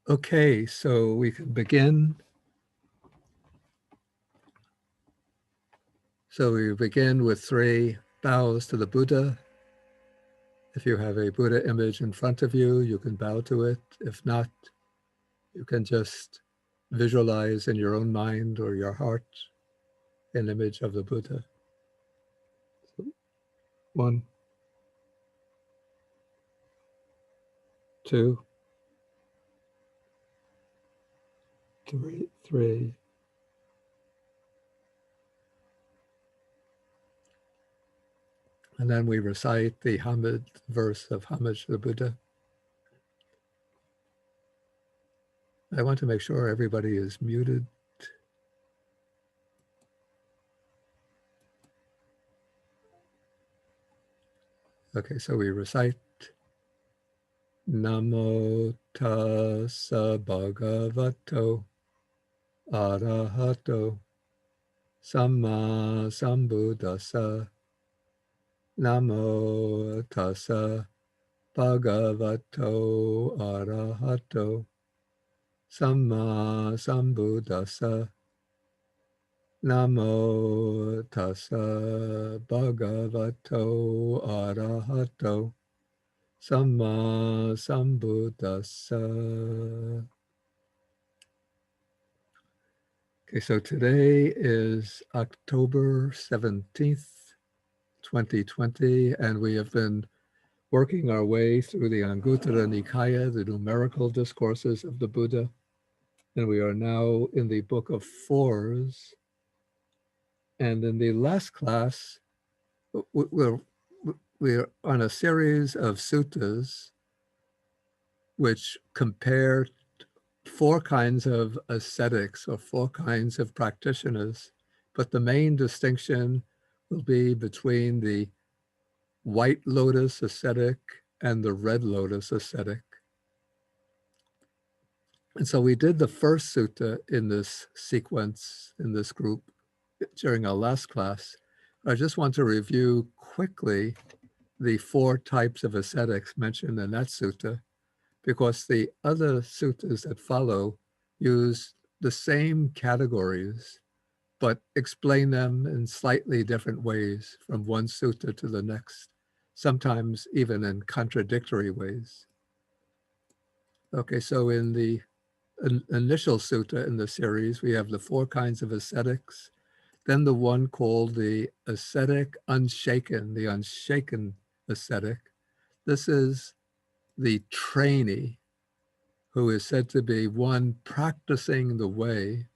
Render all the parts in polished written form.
Okay, so we can begin. So we begin with 3 bows to the Buddha. If you have a Buddha image in front of you, you can bow to it. If not, you can just visualize in your own mind or your heart an image of the Buddha. So 1, 2, 3. And then we recite the homage verse of homage to the Buddha. I want to make sure everybody is muted. Okay, so we recite Namo tassa bhagavato arahato samma sambuddhassa. Namo tassa bhagavato arahato samma sambuddhassa. Namo tassa bhagavato arahato samma sambuddhassa. Okay, so today is October 17th, 2020, and we have been working our way through the Anguttara Nikaya, the numerical discourses of the Buddha, and we are now in the Book of Fours. And in the last class, we're on a series of suttas which compare 4 kinds of ascetics or 4 kinds of practitioners, but the main distinction will be between the White Lotus Ascetic and the Red Lotus Ascetic. And so we did the first sutta in this sequence, in this group, during our last class. I just want to review quickly the 4 types of ascetics mentioned in that sutta, because the other suttas that follow use the same categories, but explain them in slightly different ways from one sutta to the next, sometimes even in contradictory ways. Okay, so in the initial sutta in the series, we have the 4 kinds of ascetics, then the one called the ascetic unshaken, the unshaken ascetic. This is the trainee, who is said to be one practicing the way,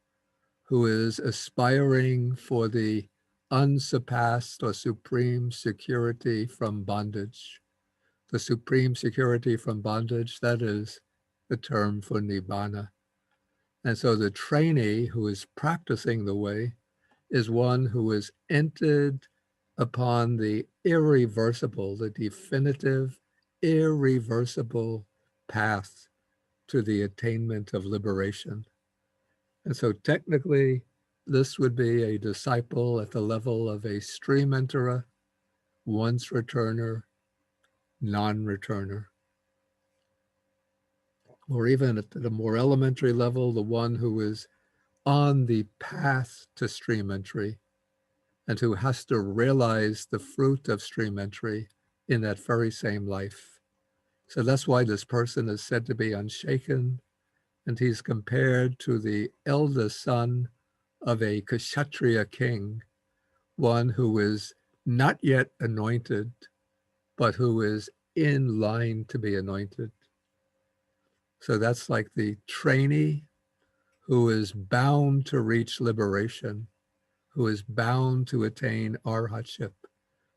who is aspiring for the unsurpassed or supreme security from bondage. The supreme security from bondage, that is the term for nibbana. And so the trainee who is practicing the way is one who has entered upon the irreversible, the definitive, irreversible path to the attainment of liberation. And so technically, this would be a disciple at the level of a stream enterer, once returner, non-returner. Or even at the more elementary level, the one who is on the path to stream entry and who has to realize the fruit of stream entry in that very same life. So that's why this person is said to be unshaken, and he's compared to the eldest son of a Kshatriya king, one who is not yet anointed, but who is in line to be anointed. So that's like the trainee who is bound to reach liberation, who is bound to attain arhatship,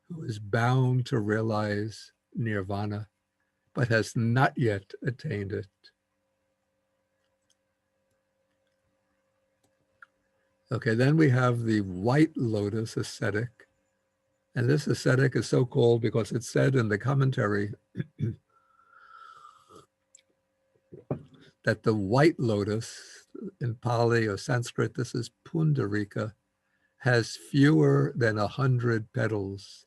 who is bound to realize nirvana, but has not yet attained it. Okay, then we have the White Lotus Ascetic. And this ascetic is so called because it's said in the commentary that the white lotus, in Pali or Sanskrit, this is Pundarika, has fewer than 100 petals.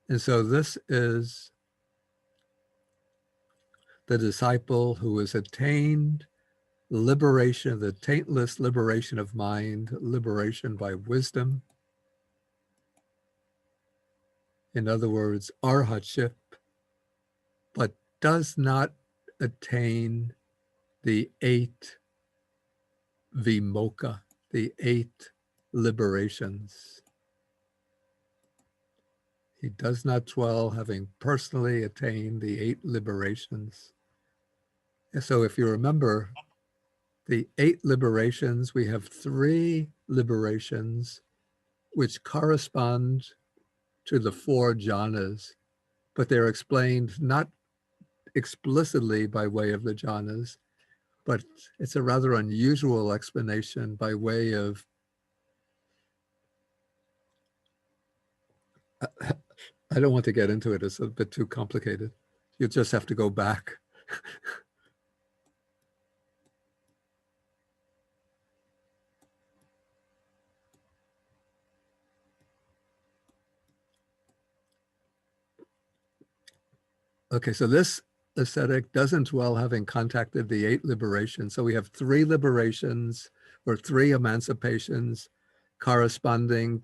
And so this is the disciple who has attained liberation, the taintless liberation of mind, liberation by wisdom. In other words, arhatship, but does not attain the 8 vimoksha, the 8 liberations. He does not dwell having personally attained the 8 liberations. And so if you remember the 8 liberations, we have 3 liberations which correspond to the 4 jhanas, but they're explained not explicitly by way of the jhanas, but it's a rather unusual explanation by way of I don't want to get into it. It's a bit too complicated. You just have to go back. Okay, so this ascetic doesn't dwell having contacted the 8 liberations. So we have 3 liberations or 3 emancipations corresponding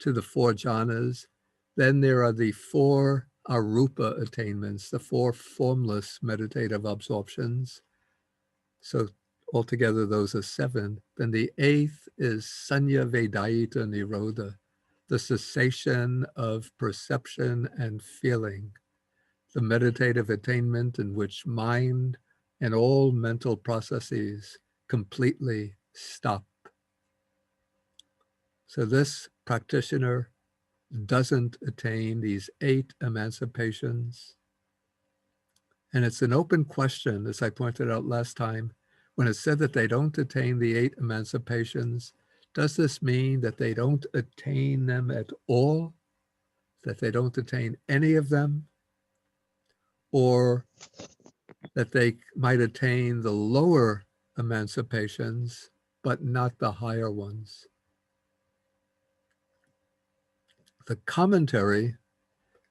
to the 4 jhanas. Then there are the 4 arupa attainments, the 4 formless meditative absorptions. So altogether, those are 7. Then the 8th is sanya vedayita nirodha, the cessation of perception and feeling, the meditative attainment in which mind and all mental processes completely stop. So this practitioner doesn't attain these 8 emancipations. And it's an open question, as I pointed out last time, when it said that they don't attain the 8 emancipations. Does this mean that they don't attain them at all? That they don't attain any of them? Or that they might attain the lower emancipations, but not the higher ones? The commentary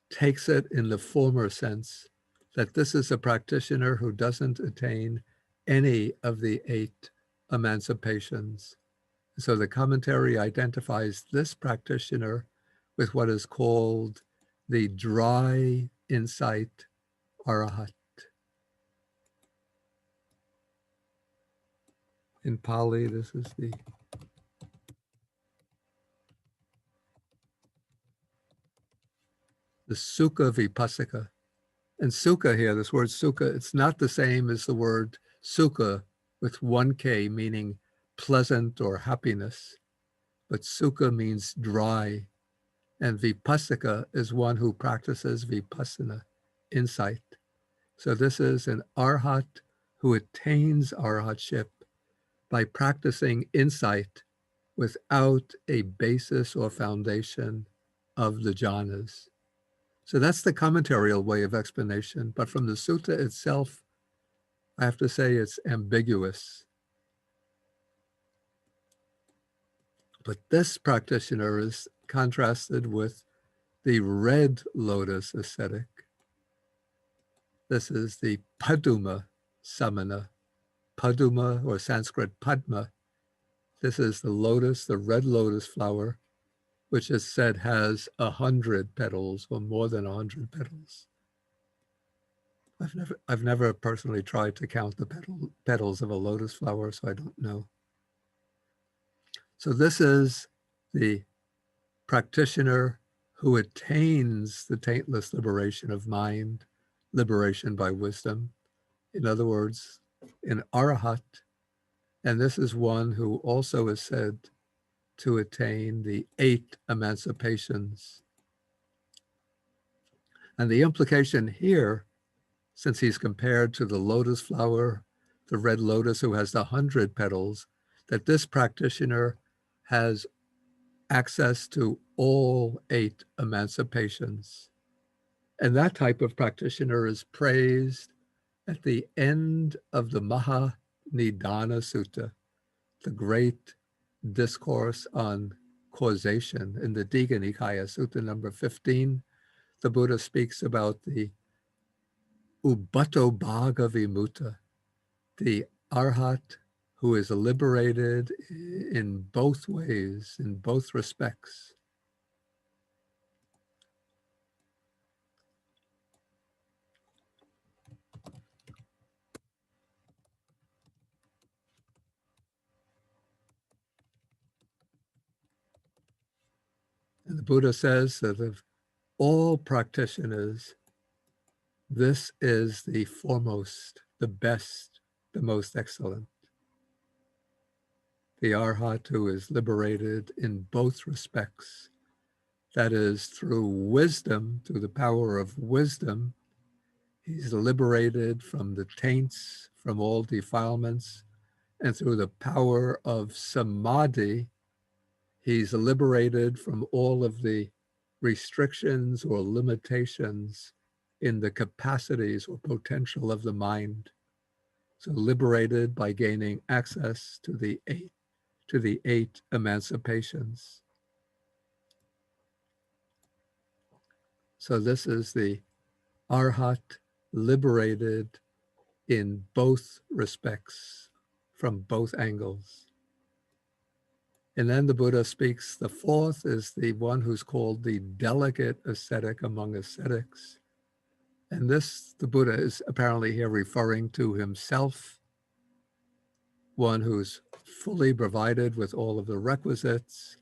takes it in the former sense, that this is a practitioner who doesn't attain any of the 8 emancipations. So the commentary identifies this practitioner with what is called the dry insight arahat. In Pali, this is the sukha vipassika. And sukha here, this word sukha, it's not the same as the word sukha with 1K, meaning pleasant or happiness. But sukha means dry. And vipassika is one who practices vipassana, insight. So this is an arhat who attains arhatship by practicing insight without a basis or foundation of the jhanas. So that's the commentarial way of explanation. But from the sutta itself, I have to say it's ambiguous. But this practitioner is contrasted with the Red Lotus Ascetic. This is the Paduma Samana. Paduma, or Sanskrit Padma. This is the lotus, the red lotus flower, which is said has 100 petals or more than 100 petals. I've never personally tried to count the petals of a lotus flower, so I don't know. So this is the practitioner who attains the taintless liberation of mind, liberation by wisdom. In other words, an arahat. And this is one who also is said to attain the 8 emancipations. And the implication here, since he's compared to the lotus flower, the red lotus who has the 100 petals, that this practitioner has access to all 8 emancipations. And that type of practitioner is praised at the end of the Maha Nidana Sutta, the great discourse on causation in the Digha Nikaya, Sutta number 15. The Buddha speaks about the Ubbato Bhaga Vimutta, the arhat who is liberated in both ways, in both respects. And the Buddha says that of all practitioners, this is the foremost, the best, the most excellent. The Arhat who is liberated in both respects. That is, through wisdom, through the power of wisdom, he's liberated from the taints, from all defilements, and through the power of samadhi, he's liberated from all of the restrictions or limitations in the capacities or potential of the mind. So liberated by gaining access to the eight emancipations. So this is the Arhat liberated in both respects, from both angles. And then the Buddha speaks, the fourth is the one who's called the Delicate Ascetic among ascetics. And this, the Buddha is apparently here referring to himself, one who's fully provided with all of the requisites,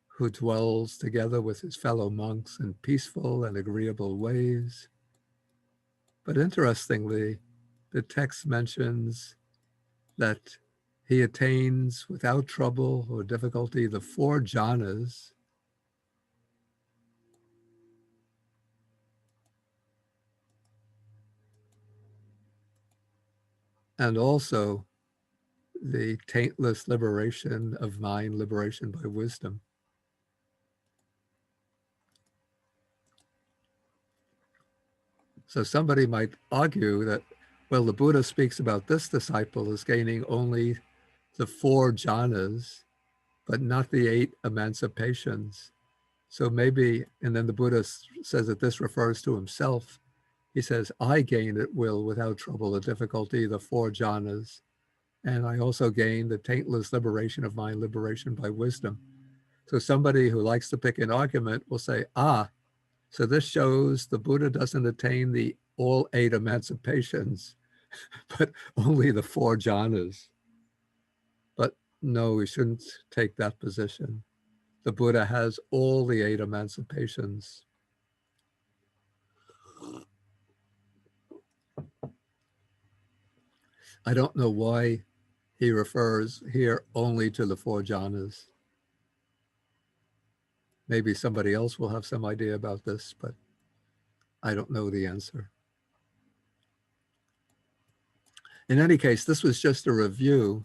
who dwells together with his fellow monks in peaceful and agreeable ways. But interestingly, the text mentions that he attains without trouble or difficulty the 4 jhanas, and also the taintless liberation of mind, liberation by wisdom. So somebody might argue that, well, the Buddha speaks about this disciple as gaining only the 4 jhanas, but not the 8 emancipations. So maybe, and then the Buddha says that this refers to himself. He says, I gain at will without trouble or difficulty the 4 jhanas. And I also gain the taintless liberation of mind, liberation by wisdom. So somebody who likes to pick an argument will say, so this shows the Buddha doesn't attain the all 8 emancipations, but only the 4 jhanas. But no, we shouldn't take that position. The Buddha has all the 8 emancipations. I don't know why he refers here only to the 4 jhanas. Maybe somebody else will have some idea about this, but I don't know the answer. In any case, this was just a review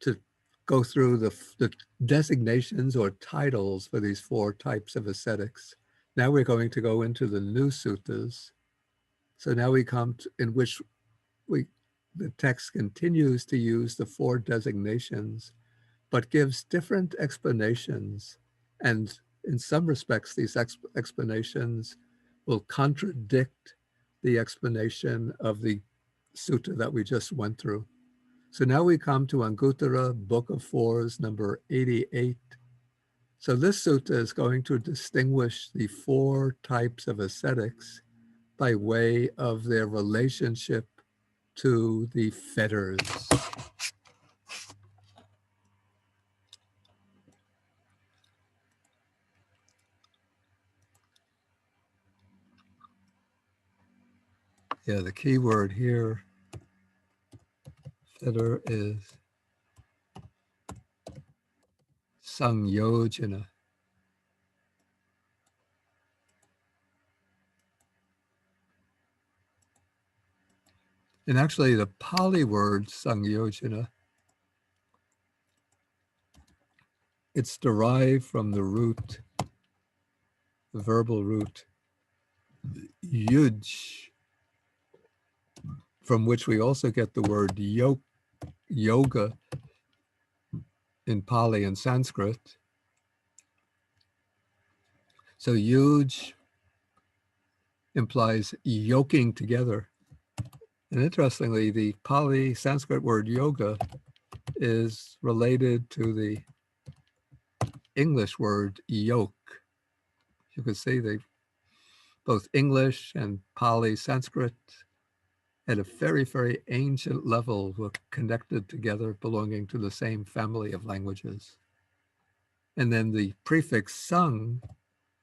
to go through the designations or titles for these 4 types of ascetics. Now we're going to go into the new suttas. So now we come to, in which the text continues to use the 4 designations, but gives different explanations. And in some respects, these explanations will contradict the explanation of the sutta that we just went through. So now we come to Angutara, Book of Fours, number 88. So this sutta is going to distinguish the 4 types of ascetics by way of their relationship to the fetters. Yeah, the key word here, fetter, is sangyojana. And actually the Pali word sangyojana, it's derived from the root, the verbal root, yuj, from which we also get the word yoga in Pali and Sanskrit. So yuj implies yoking together. And interestingly, the Pali Sanskrit word yoga is related to the English word yoke. You could see they both English and Pali Sanskrit at a very, very ancient level were connected together, belonging to the same family of languages. And then the prefix sang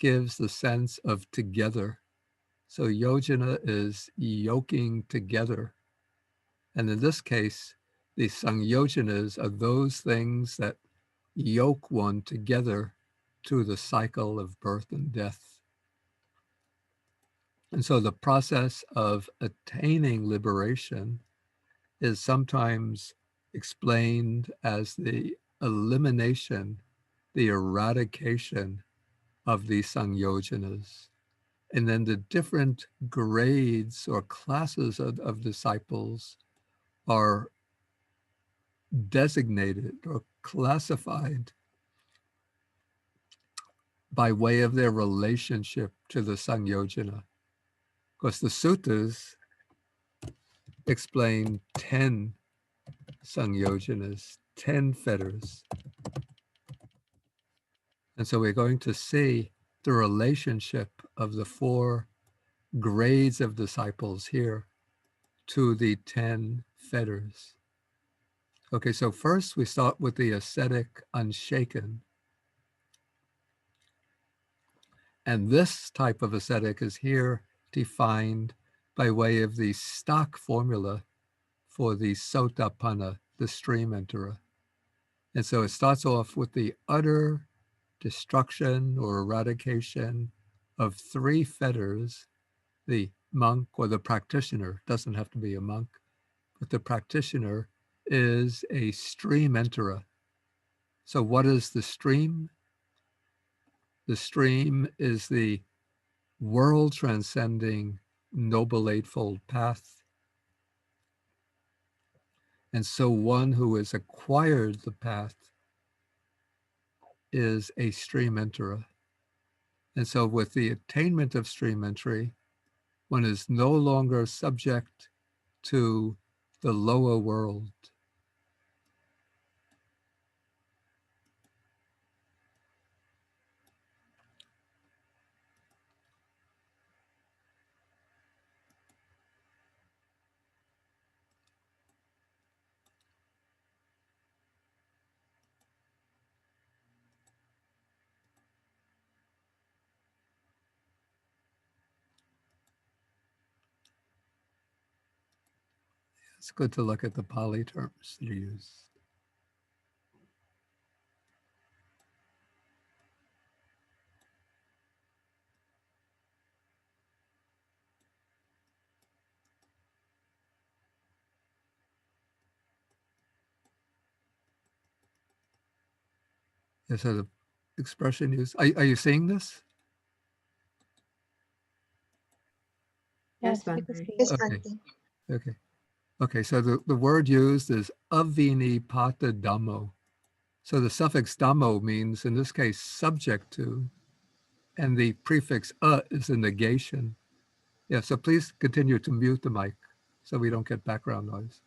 gives the sense of together. So yojana is yoking together. And in this case, the sangyojanas are those things that yoke one together to the cycle of birth and death. And so the process of attaining liberation is sometimes explained as the elimination, the eradication of the sangyojanas. And then the different grades or classes of disciples are designated or classified by way of their relationship to the sangyojana. Because the suttas explain 10 sangyojanas, 10 fetters. And so we're going to see the relationship of the 4 grades of disciples here to the 10 fetters. Okay, so first we start with the ascetic unshaken. And this type of ascetic is here defined by way of the stock formula for the sotapanna, the stream enterer. And so it starts off with the utter destruction or eradication of 3 fetters. The monk or the practitioner, doesn't have to be a monk, but the practitioner is a stream enterer. So what is the stream? The stream is the world transcending Noble Eightfold Path. And so one who has acquired the path is a stream enterer. And so with the attainment of stream entry, one is no longer subject to the lower world. It's good to look at the Pali terms that are used. Is that an expression used? Are you seeing this? Yes, Yes, we Bhante. can see Yes, it. Okay. Bhante. Okay. Okay, so the word used is avinipata dhammo. So the suffix dhammo means, in this case, subject to, and the prefix is a negation. Yeah, so please continue to mute the mic so we don't get background noise.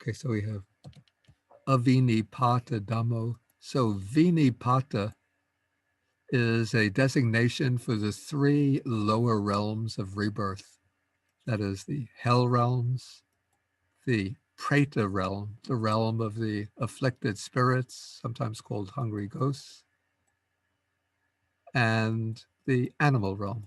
Okay, so we have avinipata dhammo. So vinipata is a designation for the 3 lower realms of rebirth. That is the hell realms, the preta realm, the realm of the afflicted spirits, sometimes called hungry ghosts, and the animal realm.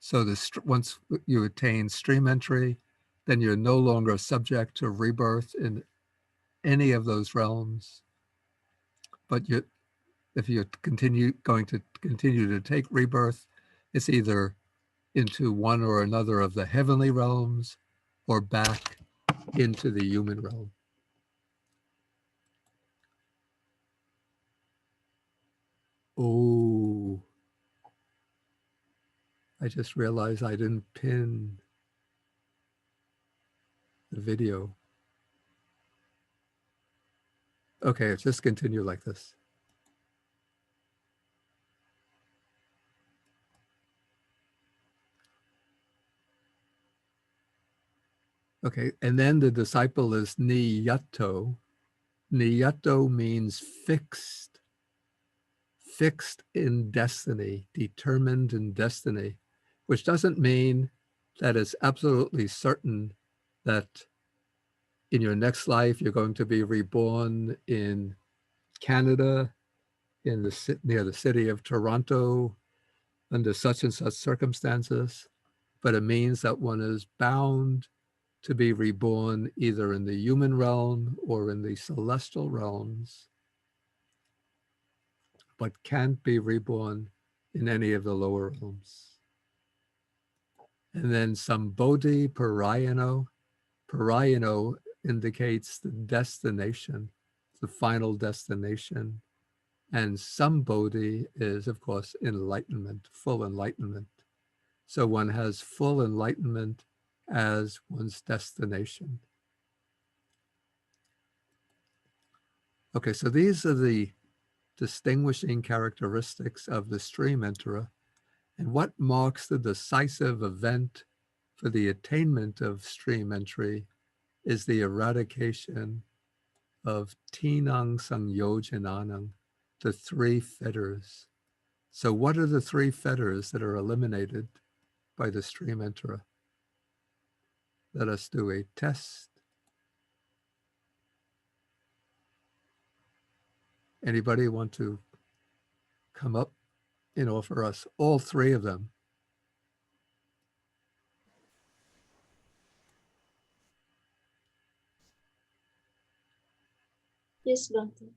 So once you attain stream entry, then you're no longer subject to rebirth in any of those realms. But if you're going to continue to take rebirth, it's either into one or another of the heavenly realms or back into the human realm. Oh, I just realized I didn't pin the video. Okay, just continue like this. Okay, and then the disciple is niyato. Niyato means fixed, fixed in destiny, determined in destiny, which doesn't mean that it's absolutely certain that in your next life you're going to be reborn in Canada, in near the city of Toronto, under such and such circumstances, but it means that one is bound to be reborn either in the human realm or in the celestial realms, but can't be reborn in any of the lower realms. And then Sambodhi Parayano. Parayano indicates the destination, the final destination. And Sambodhi is, of course, enlightenment, full enlightenment. So one has full enlightenment as one's destination. Okay, so these are the distinguishing characteristics of the stream enterer. And what marks the decisive event for the attainment of stream entry is the eradication of tinang sangyojananang, the three fetters. So what are the three fetters that are eliminated by the stream enterer? Let us do a test. Anybody want to come up and offer us all three of them? Yes, Bhante.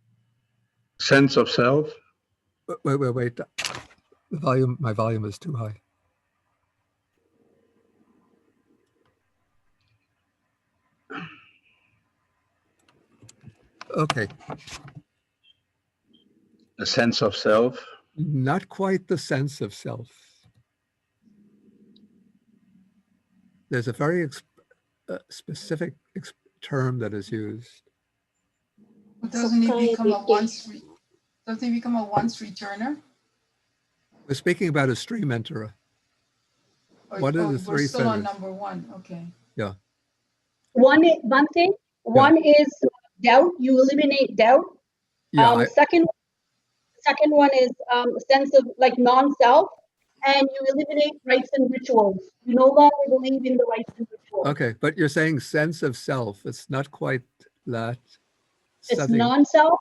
Sense of self. Wait. The volume, my volume is too high. Okay, A sense of self. not quite the sense of self. There's a very specific term that is used. Doesn't he become a Zakaya once? Doesn't he become a once returner? We're speaking about a stream enterer. What are the We're three still on fetters? number one. Okay. Yeah. One thing. One is doubt. You eliminate doubt. Yeah. Second one is sense of like non-self, and you eliminate rites and rituals. You no longer believe in the rites and rituals. Okay, but you're saying sense of self. It's not quite that. It's Setting. non-self.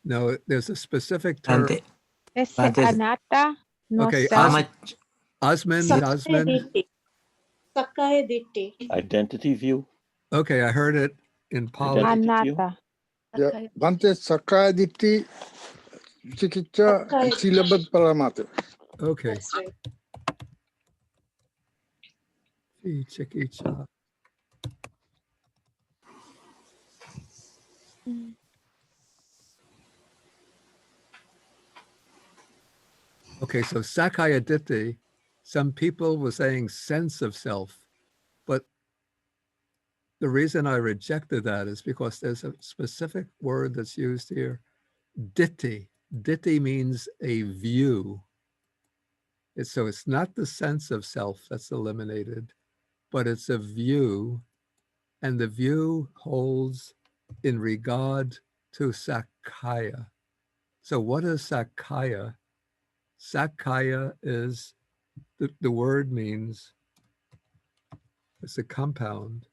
No, there's a specific term. Bhante, It's Bhante, anatta, no Okay, how self. much? Osman. Zakaya Ditti. Identity view. Okay, I heard it in Pali. Identity view. Anatta. Yeah, Bhante Zakaya Ditti Chikicha Zakaya. Silabad Paramata. Okay. That's right. Chikicha. Okay, so Zakaya Ditti, some people were saying sense of self, but the reason I rejected that is because there's a specific word that's used here, Ditti. Ditti means a view. So it's not the sense of self that's eliminated, but it's a view, and the view holds in regard to Zakaya. So what is Zakaya? Zakaya is, the word means, it's a compound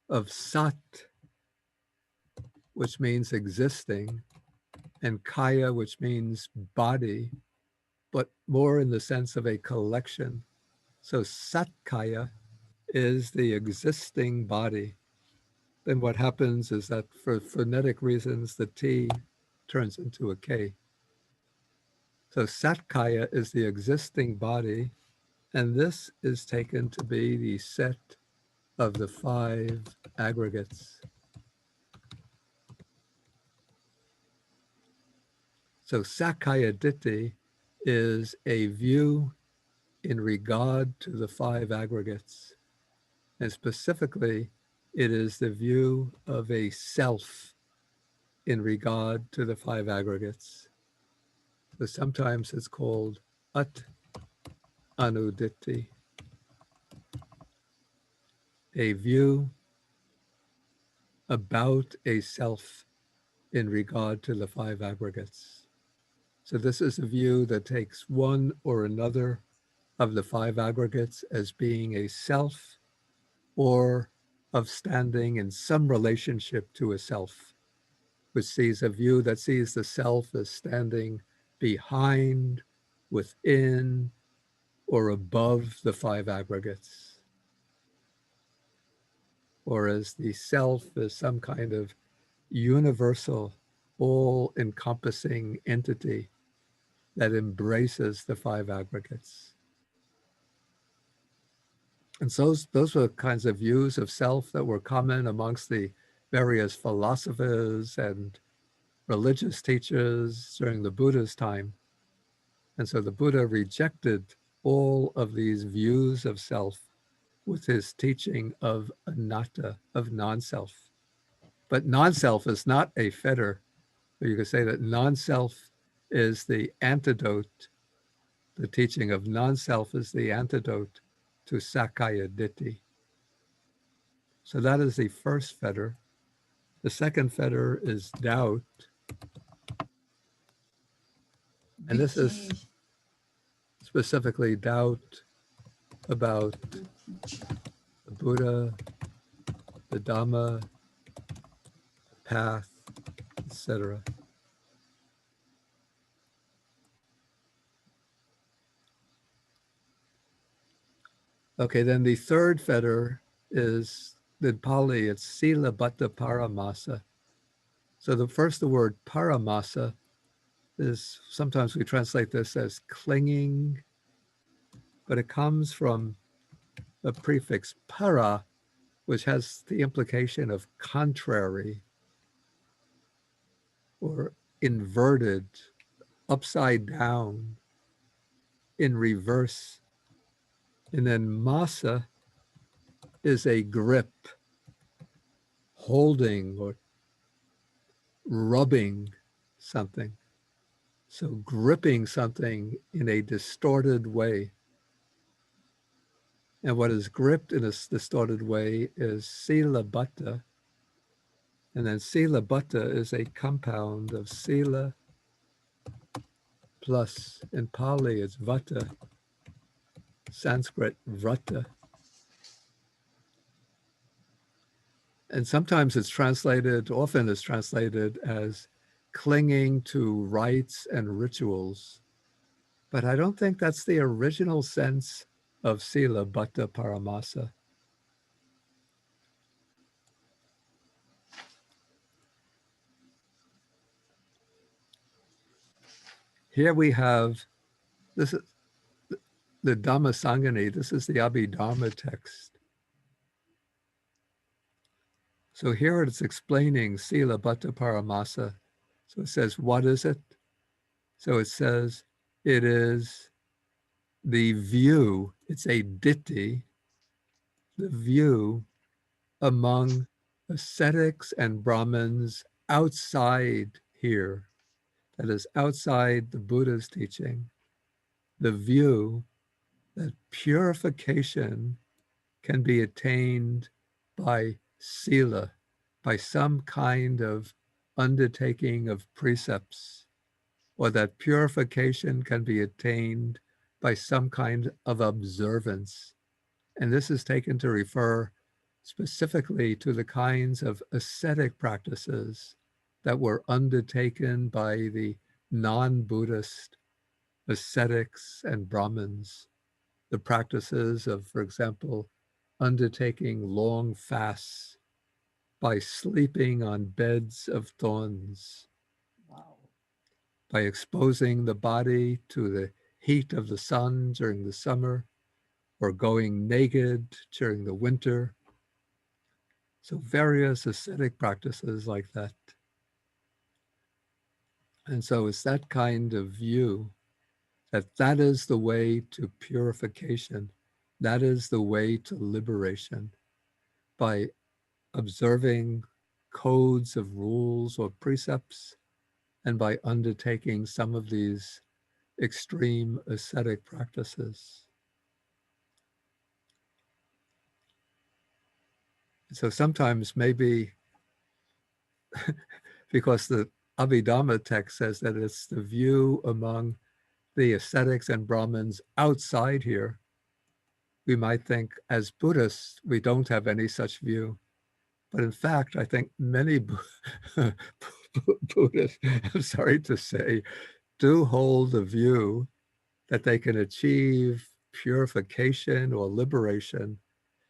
of sat, which means existing, and kaya, which means body, but more in the sense of a collection. So satkaya is the existing body. Then what happens is that for phonetic reasons, the T turns into a K. So Satkaya is the existing body, and this is taken to be the set of the 5 aggregates. So Sakaya Ditti is a view in regard to the 5 aggregates. And specifically, it is the view of a self in regard to the 5 aggregates. So sometimes it's called At Anuditti, a view about a self in regard to the 5 aggregates. So this is a view that takes one or another of the 5 aggregates as being a self or of standing in some relationship to a self, which sees a view that sees the self as standing behind, within, or above the 5 aggregates, or as the self as some kind of universal, all-encompassing entity that embraces the 5 aggregates. And so those were kinds of views of self that were common amongst the various philosophers and religious teachers during the Buddha's time. And so the Buddha rejected all of these views of self with his teaching of anatta, of non-self. But non-self is not a fetter. You could say that non-self is the antidote. The teaching of non-self is the antidote to Sakaya Ditti. So that is the first fetter. The second fetter is doubt. And this is Vicky, specifically doubt about the teacher. the Buddha, the Dhamma, the path, etc. Okay, then the third fetter is, in Pali, it's Sila Bhatta Paramasa. So the word paramasa is, sometimes we translate this as clinging, but it comes from a prefix para, which has the implication of contrary or inverted, upside down, in reverse. And then masa is a grip, holding or rubbing something. So gripping something in a distorted way. And what is gripped in a distorted way is sila bhatta. And then sila bhatta is a compound of sila plus, in Pali it's vata, Sanskrit vrata. And sometimes it's translated, often it's translated as clinging to rites and rituals. But I don't think that's the original sense of sila bhatta paramasa. Here we have, this is the Dhamma Sangani, this is the Abhidharma text. So here it's explaining sila bhatta paramasa. So it says, what is it? So it says, it is the view, it's a ditti, the view among ascetics and Brahmins outside here, that is outside the Buddha's teaching, the view that purification can be attained by sila, by some kind of undertaking of precepts, or that purification can be attained by some kind of observance. And this is taken to refer specifically to the kinds of ascetic practices that were undertaken by the non-Buddhist ascetics and Brahmins, the practices of, for example, undertaking long fasts by sleeping on beds of thorns, Wow. by exposing the body to the heat of the sun during the summer, or going naked during the winter. So various ascetic practices like that. And so it's that kind of view that is the way to purification. That is the way to liberation, by observing codes of rules or precepts, and by undertaking some of these extreme ascetic practices. So sometimes maybe because the Abhidhamma text says that it's the view among the ascetics and Brahmins outside here, we might think as Buddhists, we don't have any such view. But in fact, I think many Buddhists, I'm sorry to say, do hold the view that they can achieve purification or liberation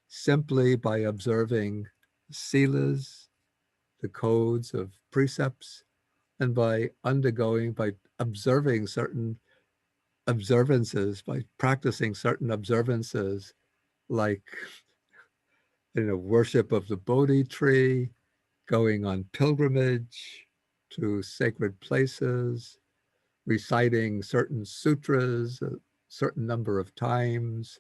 simply by observing silas, the codes of precepts, and by observing certain observances, by practicing certain observances like worship of the Bodhi tree, going on pilgrimage to sacred places, reciting certain sutras a certain number of times,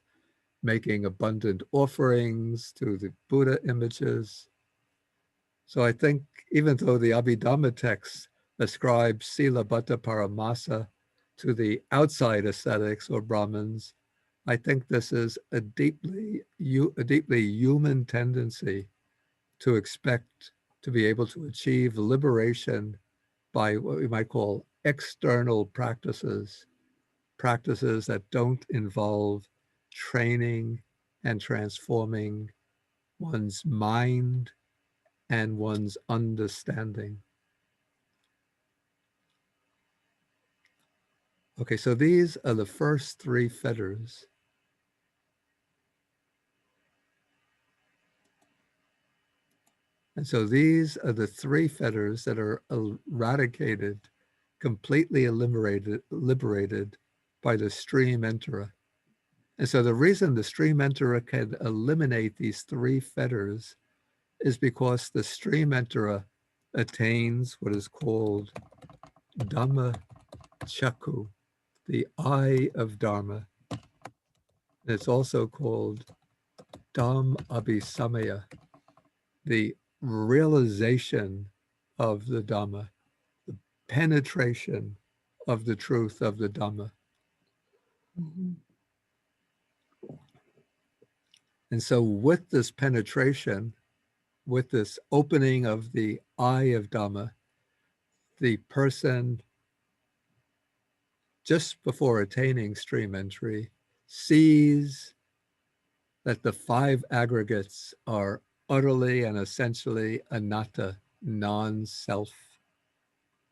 making abundant offerings to the Buddha images. So I think even though the Abhidhamma text ascribes Sila Bhatta Paramasa to the outside ascetics or Brahmins, I think this is a deeply human tendency to expect to be able to achieve liberation by what we might call external practices, practices that don't involve training and transforming one's mind and one's understanding. Okay, so these are the first three fetters. And so these are the three fetters that are eradicated, completely liberated by the stream enterer. And so the reason the stream enterer can eliminate these three fetters is because the stream enterer attains what is called Dhamma Chakku, the eye of Dharma. And it's also called Dham Abhisamaya, the realization of the Dhamma, the penetration of the truth of the Dhamma. And so with this penetration, with this opening of the eye of Dhamma, the person, just before attaining stream entry, sees that the five aggregates are utterly and essentially anatta, non-self.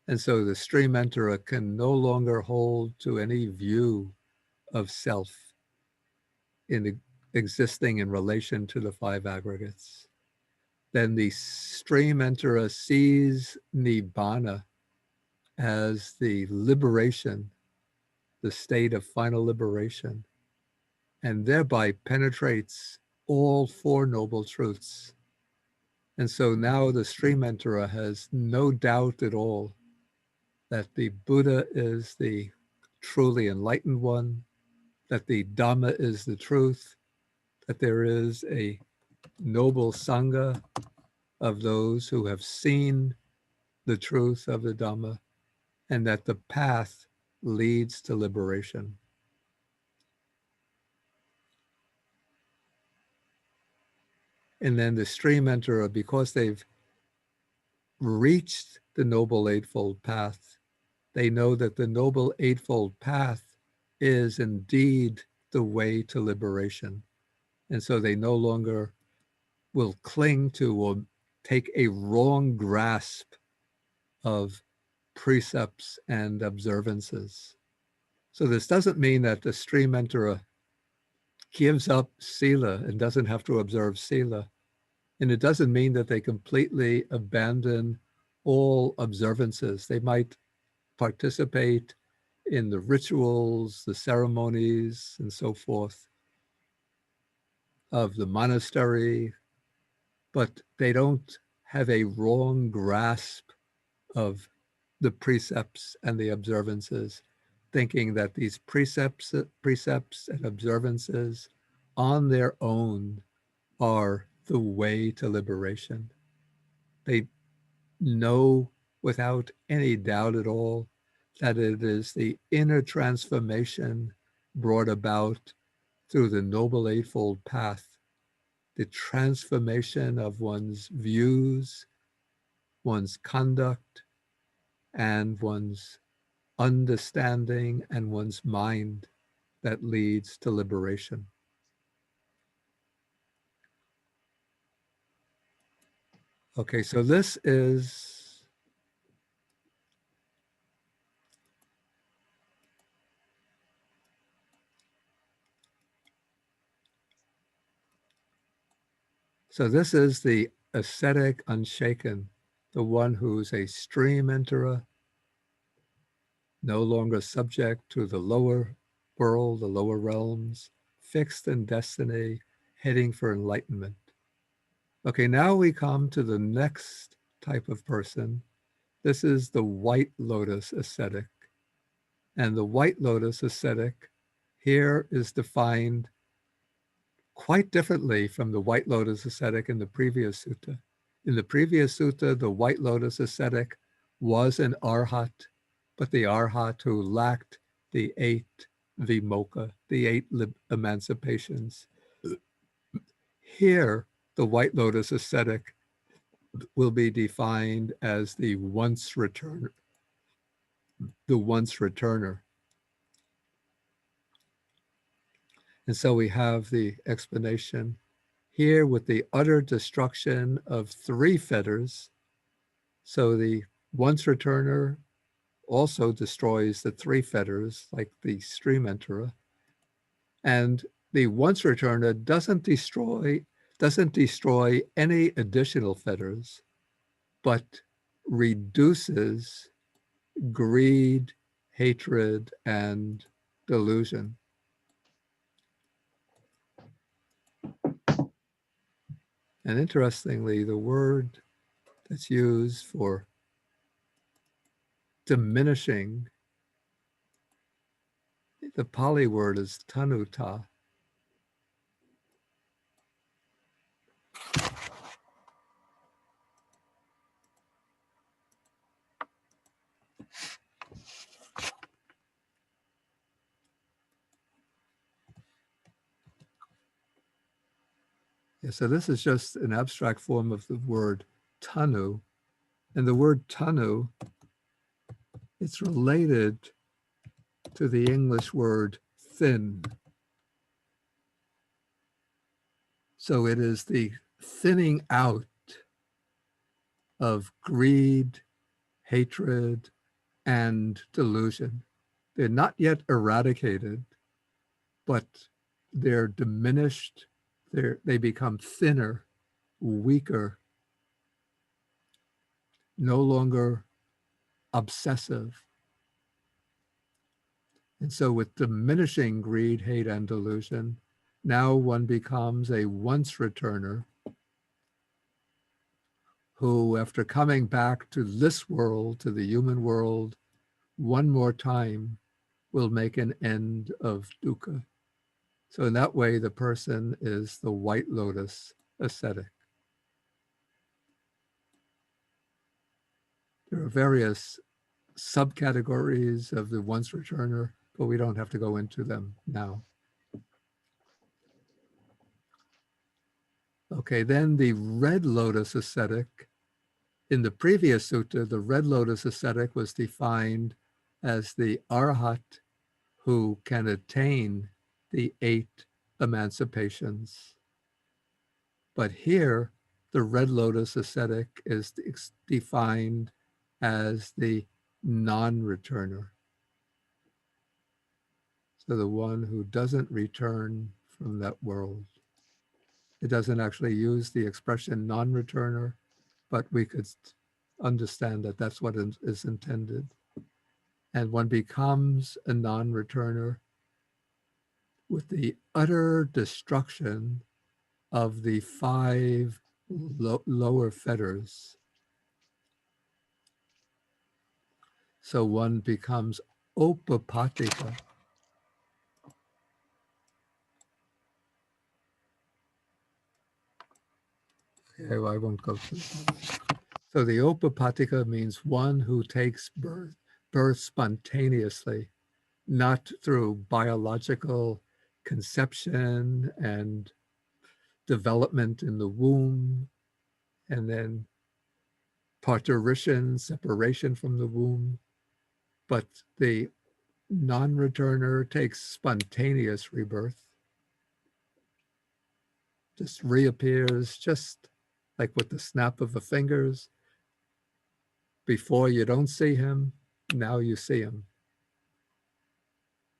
And so the stream enterer can no longer hold to any view of self in existing in relation to the five aggregates. Then the stream enterer sees nibbana as the liberation, the state of final liberation, and thereby penetrates all four noble truths. And so now the stream enterer has no doubt at all that the Buddha is the truly enlightened one, that the Dhamma is the truth, that there is a noble Sangha of those who have seen the truth of the Dhamma, and that the path leads to liberation. And then the stream enterer, because they've reached the Noble Eightfold Path, they know that the Noble Eightfold Path is indeed the way to liberation. And so they no longer will cling to or take a wrong grasp of precepts and observances. So this doesn't mean that the stream enterer gives up sila and doesn't have to observe sila. And it doesn't mean that they completely abandon all observances. They might participate in the rituals, the ceremonies, and so forth of the monastery, but they don't have a wrong grasp of the precepts and the observances, thinking that these precepts and observances on their own are the way to liberation. They know without any doubt at all that it is the inner transformation brought about through the Noble Eightfold Path, the transformation of one's views, one's conduct, and one's understanding and one's mind that leads to liberation. Okay, so this is the ascetic unshaken, the one who's a stream enterer, no longer subject to the lower world, the lower realms, fixed in destiny, heading for enlightenment. Okay, now we come to the next type of person. This is the White Lotus Ascetic. And the White Lotus Ascetic here is defined quite differently from the White Lotus Ascetic in the previous sutta. In the previous sutta, the White Lotus Ascetic was an arhat, but the arhat who lacked the 8 vimokkha, the 8 emancipations. Here, the White Lotus Ascetic will be defined as the once returner, And so we have the explanation here with the utter destruction of 3 fetters. So the once returner also destroys the 3 fetters like the stream enterer. And the once returner doesn't destroy any additional fetters, but reduces greed, hatred, and delusion. And interestingly, the word that's used for diminishing, the Pali word is tanuta. Yeah, so this is just an abstract form of the word tanu. And the word tanu, it's related to the English word thin. So it is the thinning out of greed, hatred, and delusion. They're not yet eradicated, but they're diminished. They become thinner, weaker, no longer obsessive. And so with diminishing greed, hate, and delusion, now one becomes a once returner who, after coming back to this world, to the human world, one more time, will make an end of dukkha. So in that way, the person is the White Lotus Ascetic. There are various subcategories of the once returner, but we don't have to go into them now. Okay, then the Red Lotus Ascetic. In the previous sutta, the Red Lotus Ascetic was defined as the arhat who can attain the 8 emancipations. But here, the Red Lotus Ascetic is defined as the non-returner. So the one who doesn't return from that world. It doesn't actually use the expression non-returner, but we could understand that that's what is intended. and one becomes a non-returner with the utter destruction of the five lower fetters. So one becomes Opapatika. Okay, well, I won't go through that. So the Opapatika means one who takes birth spontaneously, not through biological conception and development in the womb, and then parturition, separation from the womb, but the non-returner takes spontaneous rebirth, just reappears just like with the snap of the fingers. Before you don't see him, now you see him.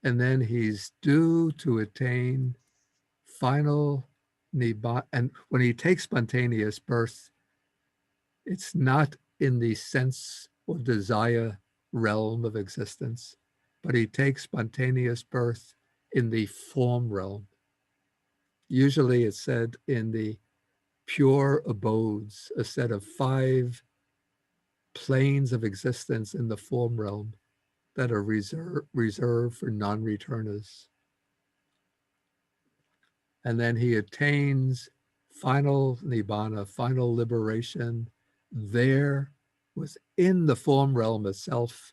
And then he's due to attain final nibbana. And when he takes spontaneous birth, it's not in the sense or desire realm of existence, but he takes spontaneous birth in the form realm. Usually it's said in the pure abodes, a set of 5 planes of existence in the form realm that are reserved for non-returners. And then he attains final nibbana, final liberation there within the form realm itself,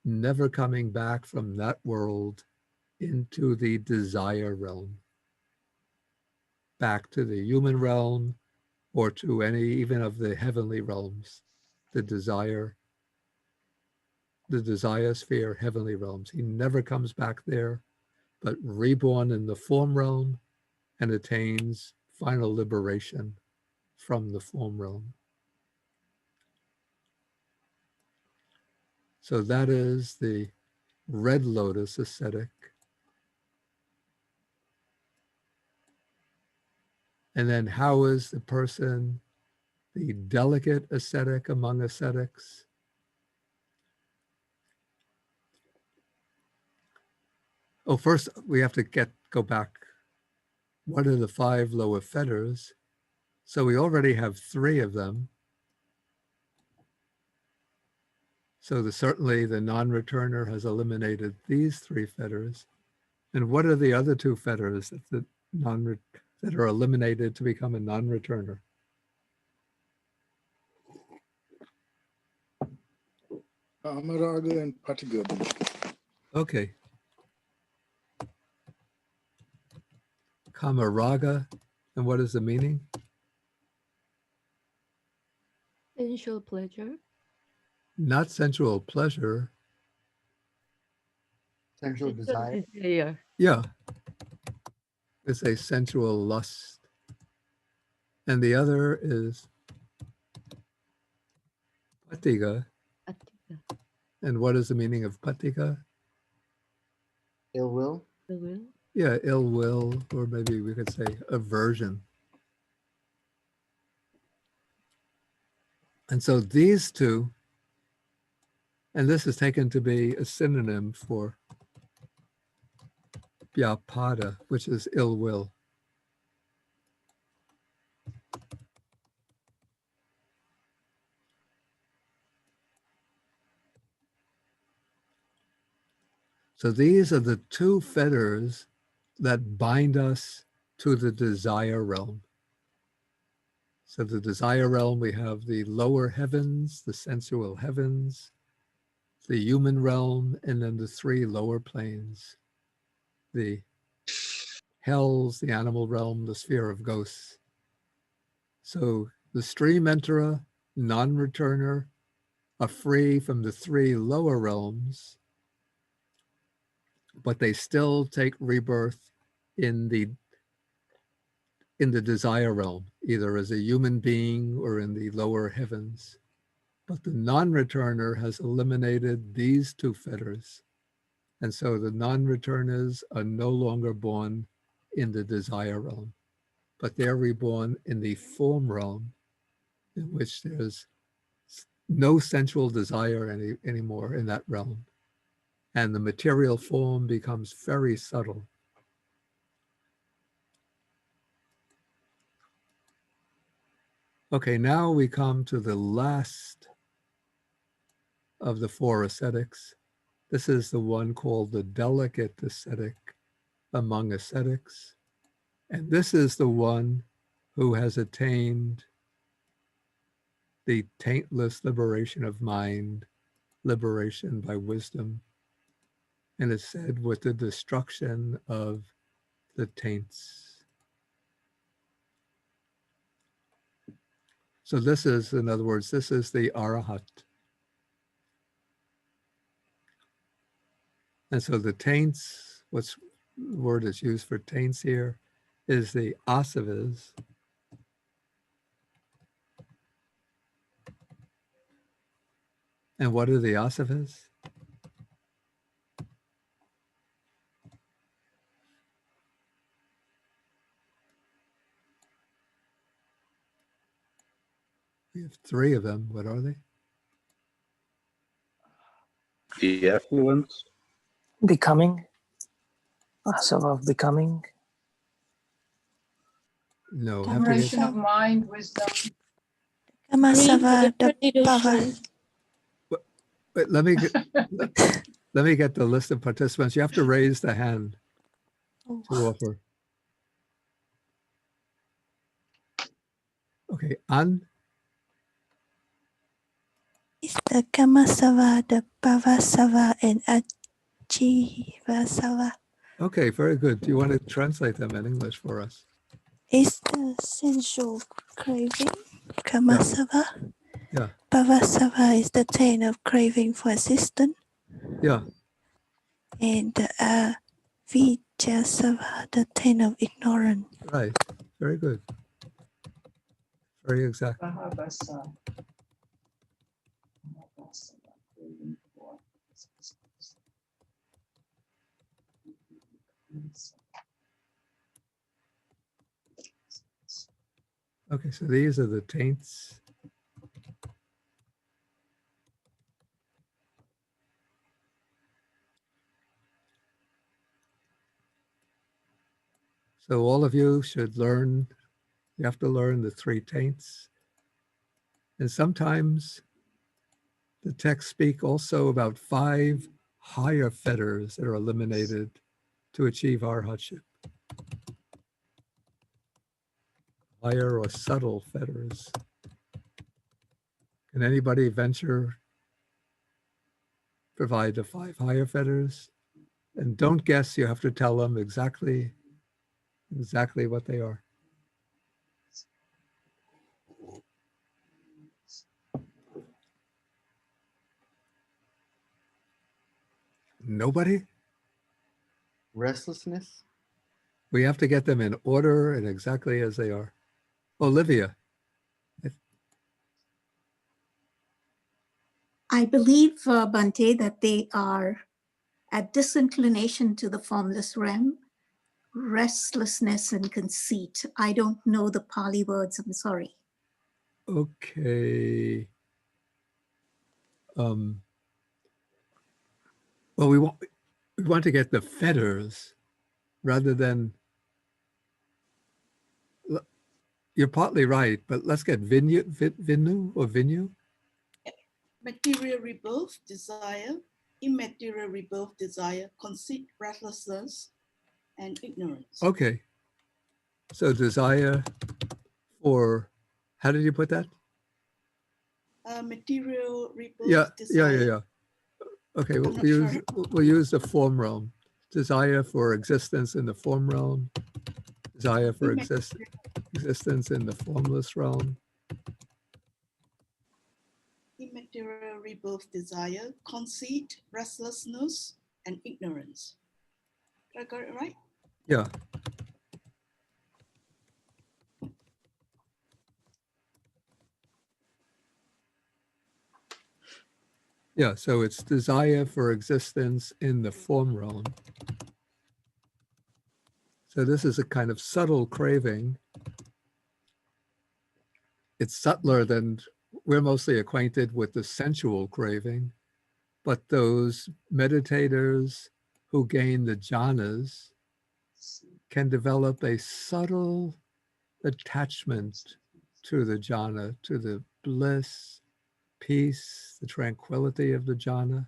never coming back from that world into the desire realm, back to the human realm or to any even of the heavenly realms, the desire sphere, heavenly realms. He never comes back there, but reborn in the form realm and attains final liberation from the form realm. So that is the Red Lotus Ascetic. And then how is the person the delicate ascetic among ascetics? Oh, first we have to go back. What are the 5 lower fetters? So we already have 3 of them. So certainly the non-returner has eliminated these 3 fetters. And what are the other 2 fetters that are eliminated to become a non-returner? Amaraga and Patiga. Okay. Kamaraga, and what is the meaning? Sensual pleasure. Not sensual pleasure. Sensual desire. Desire. Yeah, it's a sensual lust. And the other is patiga. Atika. And what is the meaning of patiga? Ill will. The will. Yeah, ill will, or maybe we could say aversion. And so these 2, and this is taken to be a synonym for vyapada, which is ill will. So these are the 2 fetters that bind us to the desire realm. So the desire realm, we have the lower heavens, the sensual heavens, the human realm, and then the 3 lower planes, the hells, the animal realm, the sphere of ghosts. So the stream enterer, non-returner, are free from the 3 lower realms, but they still take rebirth in the desire realm, either as a human being or in the lower heavens. But the non-returner has eliminated these 2 fetters. And so the non-returners are no longer born in the desire realm, but they're reborn in the form realm, in which there's no sensual desire anymore in that realm. and the material form becomes very subtle. Okay, now we come to the last of the four ascetics. This is the one called the Delicate Ascetic among ascetics. And this is the one who has attained the taintless liberation of mind, liberation by wisdom. And it's said with the destruction of the taints. So this is, in other words, this is the Arahat. And so the taints, what's the word is used for taints here, is the asavas. And what are the asavas? We have three of them. What are they? The affluence, Becoming. Asava of becoming. No, have to Liberation get, of mind, wisdom. Kamasava, the Reduction. power. wait, let me get the list of participants. You have to raise the hand Oh. to offer. Okay, An, It's the Kamasava, the Pavasava, and Ajivasava. okay, very good. Do you want to translate them in English for us? It's the sensual craving, Kamasava. Yeah, Pavasava is the taint of craving for existence. yeah, And Vijasava, the taint of ignorance. right. Very good. Very exact. Vahavasa. Vahavasa, craving for existence. Okay, so these are the taints. So all of you should learn, you have to learn the three taints. And sometimes the texts speak also about 5 higher fetters that are eliminated to achieve arhatship. Higher or subtle fetters. Can anybody venture, provide the 5 higher fetters? And don't guess, you have to tell them exactly what they are. Nobody? Restlessness. We have to get them in order and exactly as they are. Olivia, I believe, Bhante, that they are a disinclination to the formless realm, restlessness and conceit. I don't know the Pali words, I'm sorry. okay. Well, we want to get the fetters rather than, you're partly right, but let's get vinu or vinu. Material rebirth, desire, immaterial rebirth, desire, conceit, restlessness, and ignorance. Okay. So desire for, how did you put that? Material rebirth, Yeah. desire. Okay, I'm not sure. we'll use the form realm. Desire for existence in the form realm. Desire for existence in the formless realm. Immaterial rebirth, desire, conceit, restlessness, and ignorance. Did I got it right? Yeah. Yeah, so it's desire for existence in the form realm. So this is a kind of subtle craving. It's subtler than, we're mostly acquainted with the sensual craving, But those meditators who gain the jhanas can develop a subtle attachment to the jhana, to the bliss, peace, the tranquility of the jhana.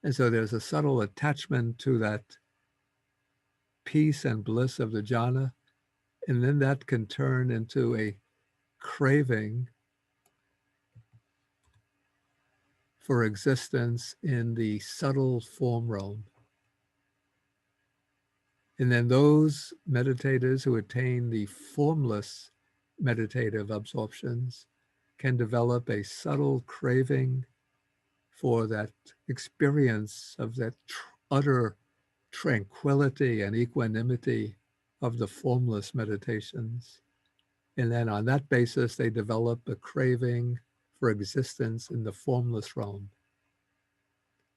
And so there's a subtle attachment to that peace and bliss of the jhana. And then that can turn into a craving for existence in the subtle form realm. And then those meditators who attain the formless meditative absorptions can develop a subtle craving for that experience of that utter tranquility and equanimity of the formless meditations. And then on that basis, they develop a craving for existence in the formless realm.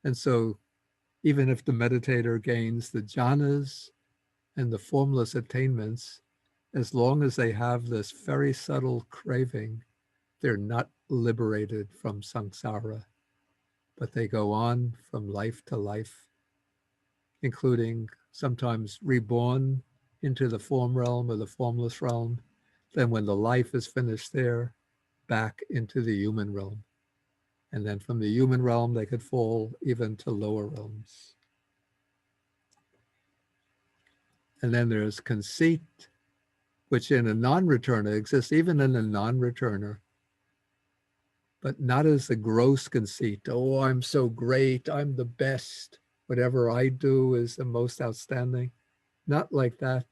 And so even if the meditator gains the jhanas and the formless attainments, as long as they have this very subtle craving, they're not liberated from samsara, but they go on from life to life, including sometimes reborn into the form realm or the formless realm. Then when the life is finished there, back into the human realm. And then from the human realm, they could fall even to lower realms. And then there's conceit, which in a non-returner exists even in a non-returner, but not as the gross conceit. Oh, I'm so great, I'm the best. Whatever I do is the most outstanding. Not like that,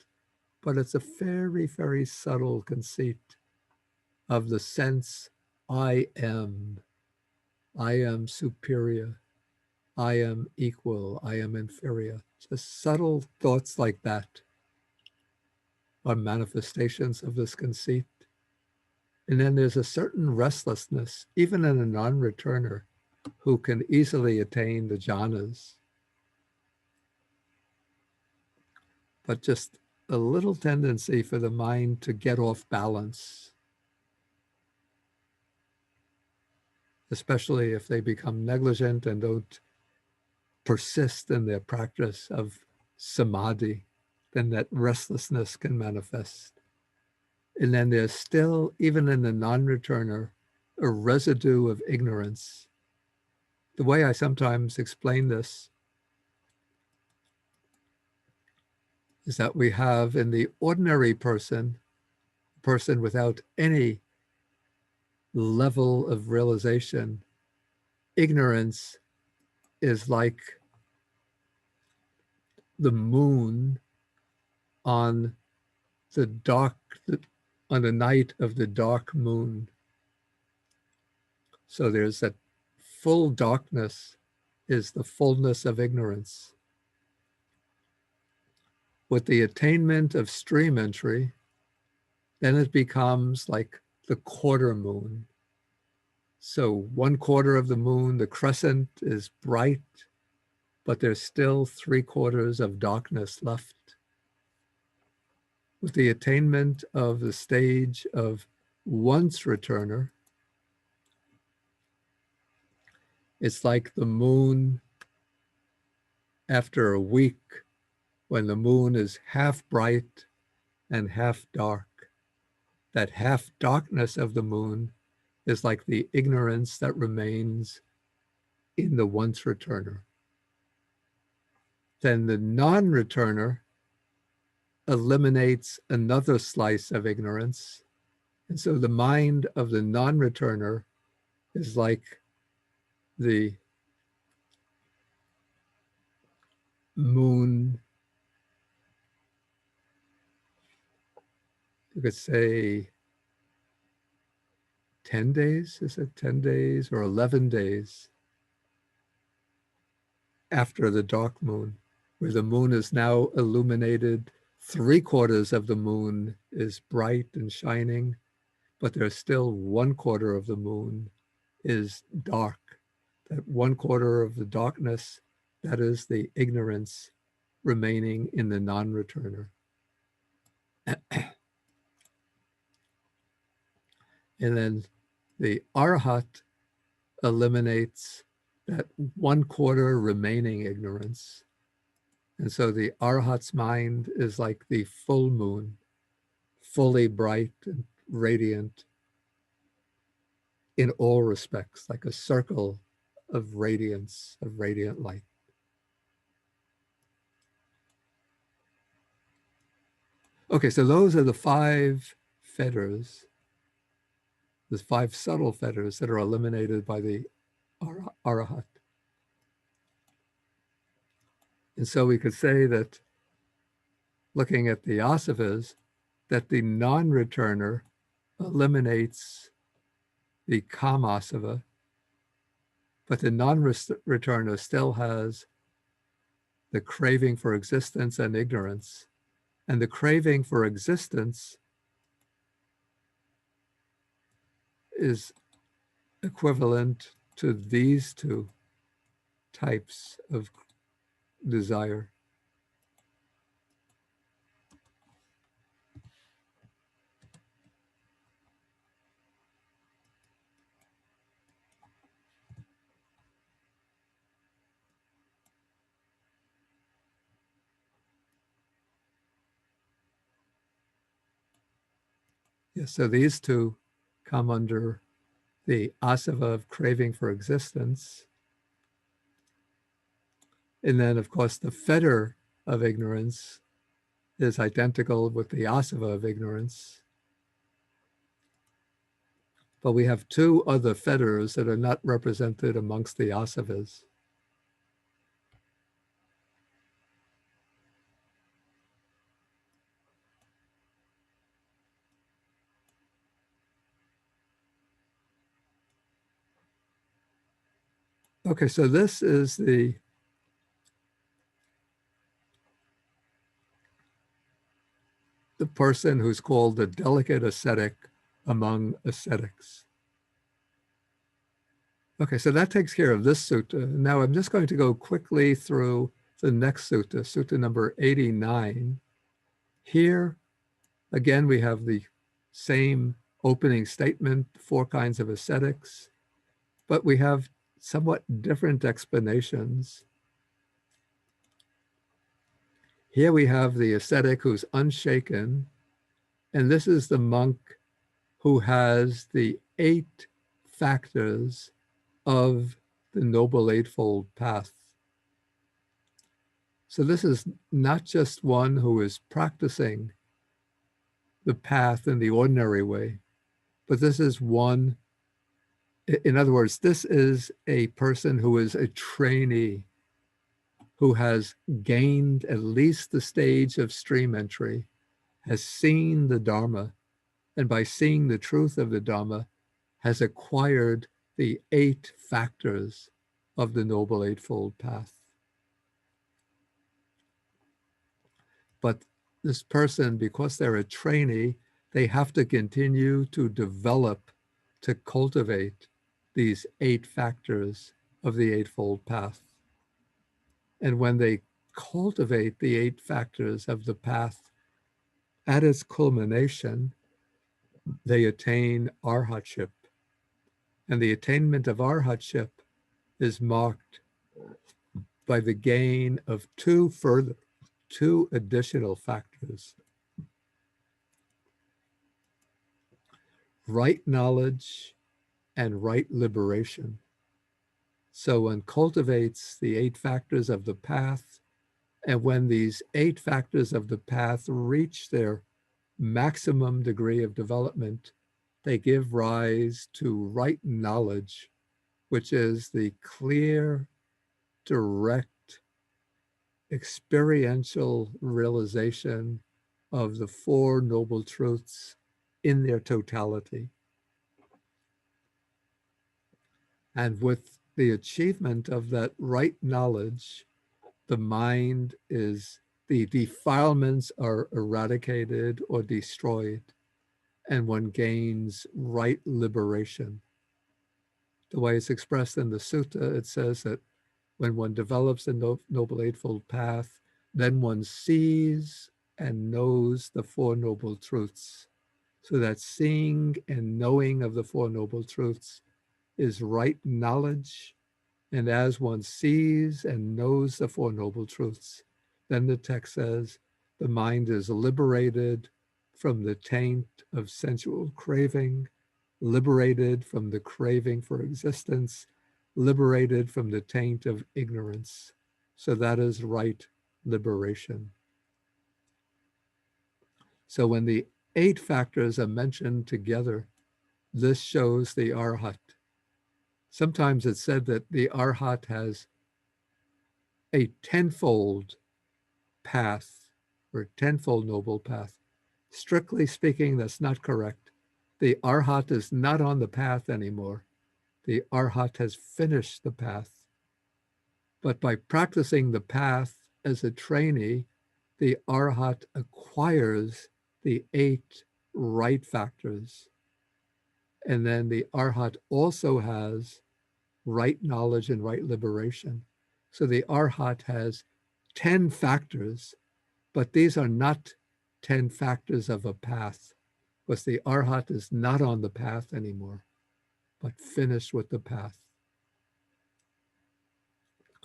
but it's a very, very subtle conceit of the sense I am superior, I am equal, I am inferior. Just subtle thoughts like that are manifestations of this conceit. And then there's a certain restlessness, even in a non-returner, who can easily attain the jhanas, but just a little tendency for the mind to get off balance, especially if they become negligent and don't persist in their practice of samadhi, then that restlessness can manifest. And then there's still, even in the non-returner, a residue of ignorance. The way I sometimes explain this is that we have in the ordinary person, a person without any level of realization, ignorance is like the moon on on the night of the dark moon. So there's that full darkness is the fullness of ignorance. With the attainment of stream entry, then it becomes like the quarter moon. So 1/4 of the moon, the crescent, is bright, but there's still 3/4 of darkness left. With the attainment of the stage of once returner, it's like the moon after a week when the moon is half bright and half dark. That half darkness of the moon is like the ignorance that remains in the once returner. Then the non-returner eliminates another slice of ignorance. And so the mind of the non-returner is like the moon, you could say 10 days, is it 10 days or 11 days after the dark moon, where the moon is now illuminated. 3/4 of the moon is bright and shining, but there's still 1/4 of the moon is dark. That 1/4 of the darkness, that is the ignorance remaining in the non-returner. And then the Arhat eliminates that 1/4 remaining ignorance. And so the Arhat's mind is like the full moon, fully bright and radiant in all respects, like a circle of radiance, of radiant light. Okay, so those are the 5 fetters, the 5 subtle fetters that are eliminated by the Arahat. And so we could say that, looking at the asavas, that the non-returner eliminates the kamasava, but the non-returner still has the craving for existence and ignorance. And the craving for existence is equivalent to these 2 types of desire. Yes, so these 2 come under the asava of craving for existence. And then, of course, the fetter of ignorance is identical with the asava of ignorance. But we have 2 other fetters that are not represented amongst the asavas. Okay, so this is the person who's called the delicate ascetic among ascetics. Okay, so that takes care of this sutta. Now I'm just going to go quickly through the next sutta, sutta number 89. Here, again, we have the same opening statement, 4 kinds of ascetics, but we have somewhat different explanations. Here we have the ascetic who's unshaken, and this is the monk who has the 8 factors of the Noble Eightfold Path. So this is not just one who is practicing the path in the ordinary way, but this is one, in other words, this is a person who is a trainee, who has gained at least the stage of stream entry, has seen the Dharma, and by seeing the truth of the Dharma, has acquired the 8 factors of the Noble Eightfold Path. But this person, because they're a trainee, they have to continue to develop, to cultivate these 8 factors of the Eightfold Path. And when they cultivate the 8 factors of the path at its culmination, they attain arhatship. And the attainment of arhatship is marked by the gain of 2 additional factors: right knowledge and right liberation. So one cultivates the 8 factors of the path, and when these 8 factors of the path reach their maximum degree of development, they give rise to right knowledge, which is the clear, direct, experiential realization of the 4 noble truths in their totality. And with the achievement of that right knowledge, the mind is, the defilements are eradicated or destroyed, and one gains right liberation. The way it's expressed in the sutta, it says that when one develops the Noble Eightfold Path, then one sees and knows the 4 noble truths. So that seeing and knowing of the 4 noble truths is right knowledge, And as one sees and knows the Four Noble Truths, then the text says, the mind is liberated from the taint of sensual craving, liberated from the craving for existence, liberated from the taint of ignorance. So that is right liberation. So when the 8 factors are mentioned together, this shows the Arhat. Sometimes it's said that the Arhat has a tenfold path or tenfold noble path. Strictly speaking, that's not correct. The Arhat is not on the path anymore. The Arhat has finished the path. But by practicing the path as a trainee, the Arhat acquires the 8 right factors. And then the Arhat also has right knowledge and right liberation. So the Arhat has 10 factors, but these are not 10 factors of a path, because the Arhat is not on the path anymore, but finished with the path.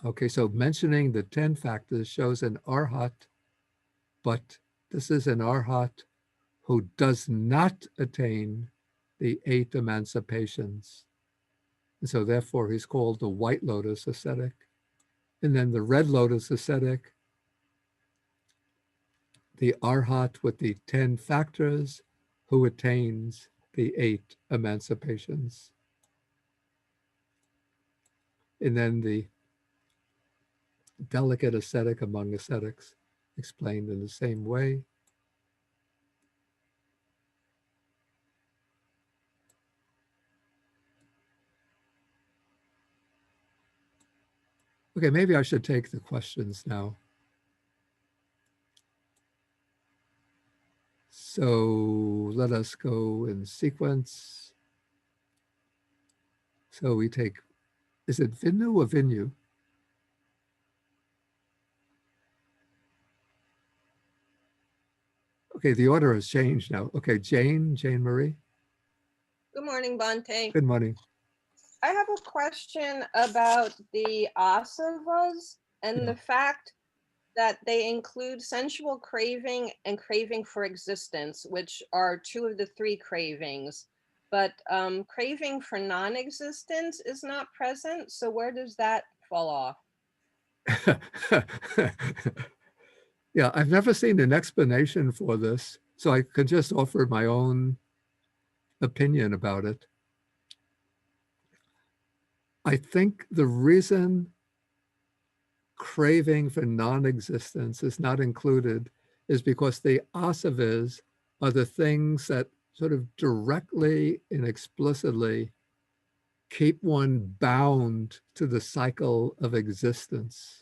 Okay, so mentioning the 10 factors shows an Arhat, but this is an Arhat who does not attain the 8 emancipations. And so therefore he's called the White Lotus Ascetic. And then the Red Lotus Ascetic, the Arhat with the 10 factors who attains the 8 emancipations. And then the Delicate Ascetic among ascetics, explained in the same way. Okay, maybe I should take the questions now. So let us go in sequence. So we take, is it Vinu or Vinu? Okay, the order has changed now. Okay, Jane Marie. Good morning, Bhante. Good morning. I have a question about the asavas and Yeah. the fact that they include sensual craving and craving for existence, which are 2 of the 3 cravings. But craving for non-existence is not present. So where does that fall off? Yeah, I've never seen an explanation for this, so I could just offer my own opinion about it. I think the reason craving for non-existence is not included is because the asavas are the things that sort of directly and explicitly keep one bound to the cycle of existence.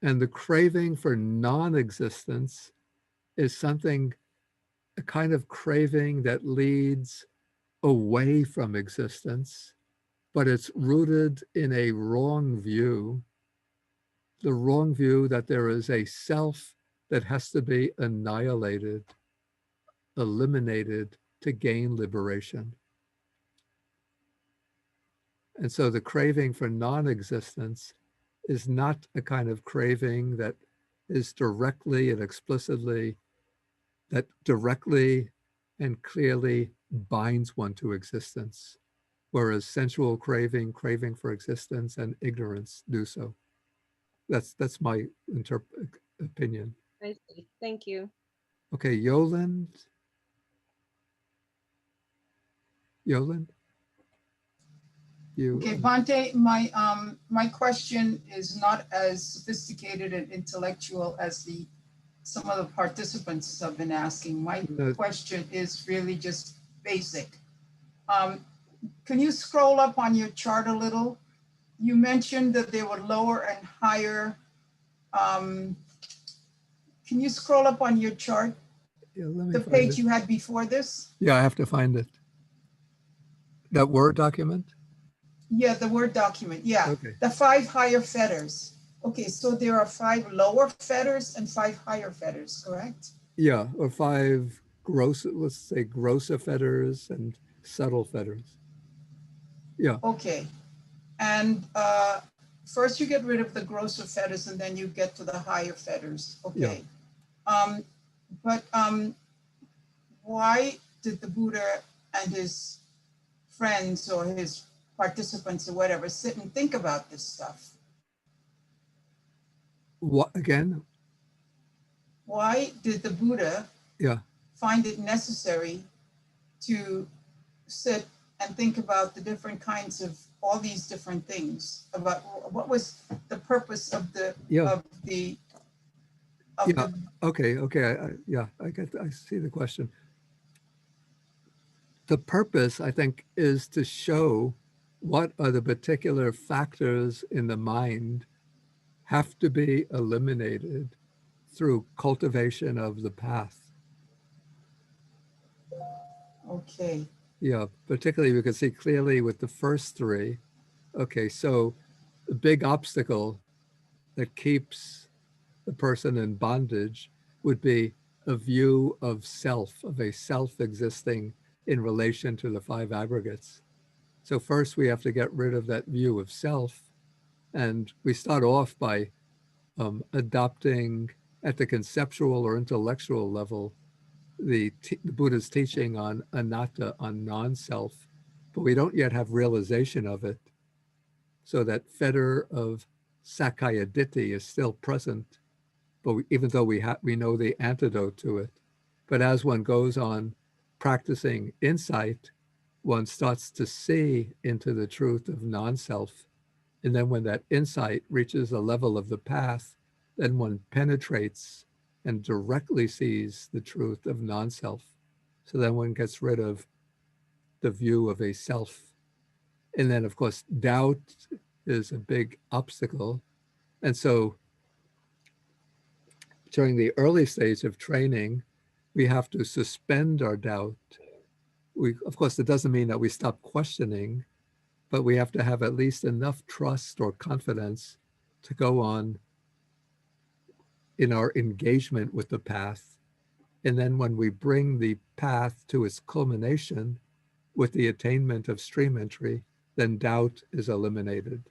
And the craving for non-existence is something, a kind of craving that leads away from existence, but it's rooted in a wrong view, the wrong view that there is a self that has to be annihilated, eliminated to gain liberation. And so the craving for non-existence is not a kind of craving that is directly and explicitly, that directly and clearly binds one to existence, whereas sensual craving, craving for existence, and ignorance do so. That's my opinion. I see. Thank you. Okay, Yoland. You. Okay, Bhante, my question is not as sophisticated and intellectual as some of the participants have been asking. My question is really just basic. Can you scroll up on your chart a little? You mentioned that there were lower and higher. Can you scroll up on your chart? Yeah, let me the find page it. you had before this? Yeah, I have to find it. That Word document? Yeah, the Word document. Yeah. Okay. The 5 higher fetters. Okay, so there are 5 lower fetters and 5 higher fetters, correct? Yeah, or 5 gross, let's say grosser fetters and subtle fetters. Yeah. Okay. And first you get rid of the grosser fetters and then you get to the higher fetters. Okay. But why did the Buddha and his friends or his participants or whatever sit and think about this stuff? What again? Why did the Buddha find it necessary to sit and think about the different kinds of all these different things? About what was the purpose of the Okay. I see the question. The purpose, I think, is to show what are the particular factors in the mind have to be eliminated through cultivation of the path. Okay. Yeah, particularly we can see clearly with the first three. Okay, so the big obstacle that keeps the person in bondage would be a view of self, of a self existing in relation to the five aggregates. So first we have to get rid of that view of self. And we start off by adopting at the conceptual or intellectual level the Buddha's teaching on anatta, on non-self, but we don't yet have realization of it. So that fetter of Zakaya Ditti is still present, but even though we know the antidote to it. But as one goes on practicing insight, one starts to see into the truth of non-self. And then when that insight reaches a level of the path, then one penetrates and directly sees the truth of non-self. So then one gets rid of the view of a self. And then, of course, doubt is a big obstacle. And so during the early stage of training, we have to suspend our doubt. Of course, it doesn't mean that we stop questioning, but we have to have at least enough trust or confidence to go on in our engagement with the path. And then when we bring the path to its culmination with the attainment of stream entry, then doubt is eliminated.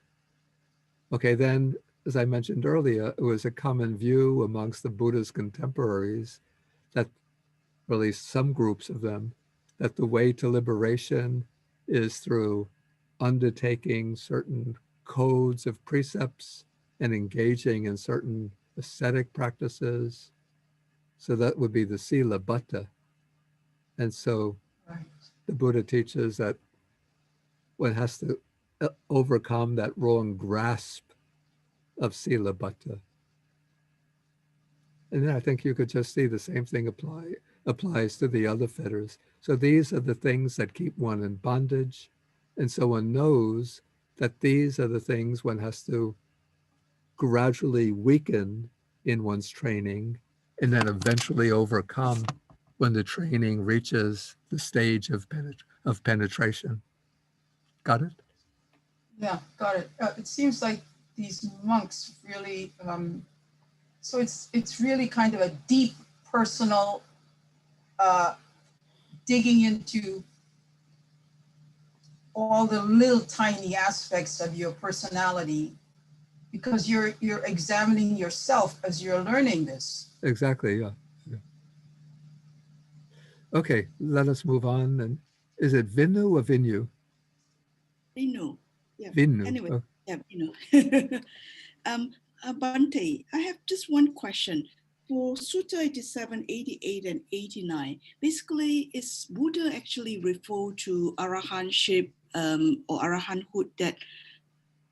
Okay, then, as I mentioned earlier, it was a common view amongst the Buddha's contemporaries that, or at least some groups of them, that the way to liberation is through undertaking certain codes of precepts and engaging in certain ascetic practices. So that would be the sila bhatta. And so the Buddha teaches that one has to overcome that wrong grasp of sila bhatta. And then I think you could just see the same thing applies to the other fetters. So these are the things that keep one in bondage. And so one knows that these are the things one has to gradually weaken in one's training and then eventually overcome when the training reaches the stage of penetration. Got it? Yeah, got it. It seems like these monks really, so it's really kind of a deep personal digging into all the little tiny aspects of your personality, because you're examining yourself as you're learning this. Exactly, yeah. Okay, let us move on. And is it Vinu or Vinu? Vinu. Yeah. Vinu. Anyway, Oh. yeah, Vinu. Bhante, I have just one question. For Sutta 87, 88, and 89, basically, is Buddha actually refer to Arahanship or Arahanhood that,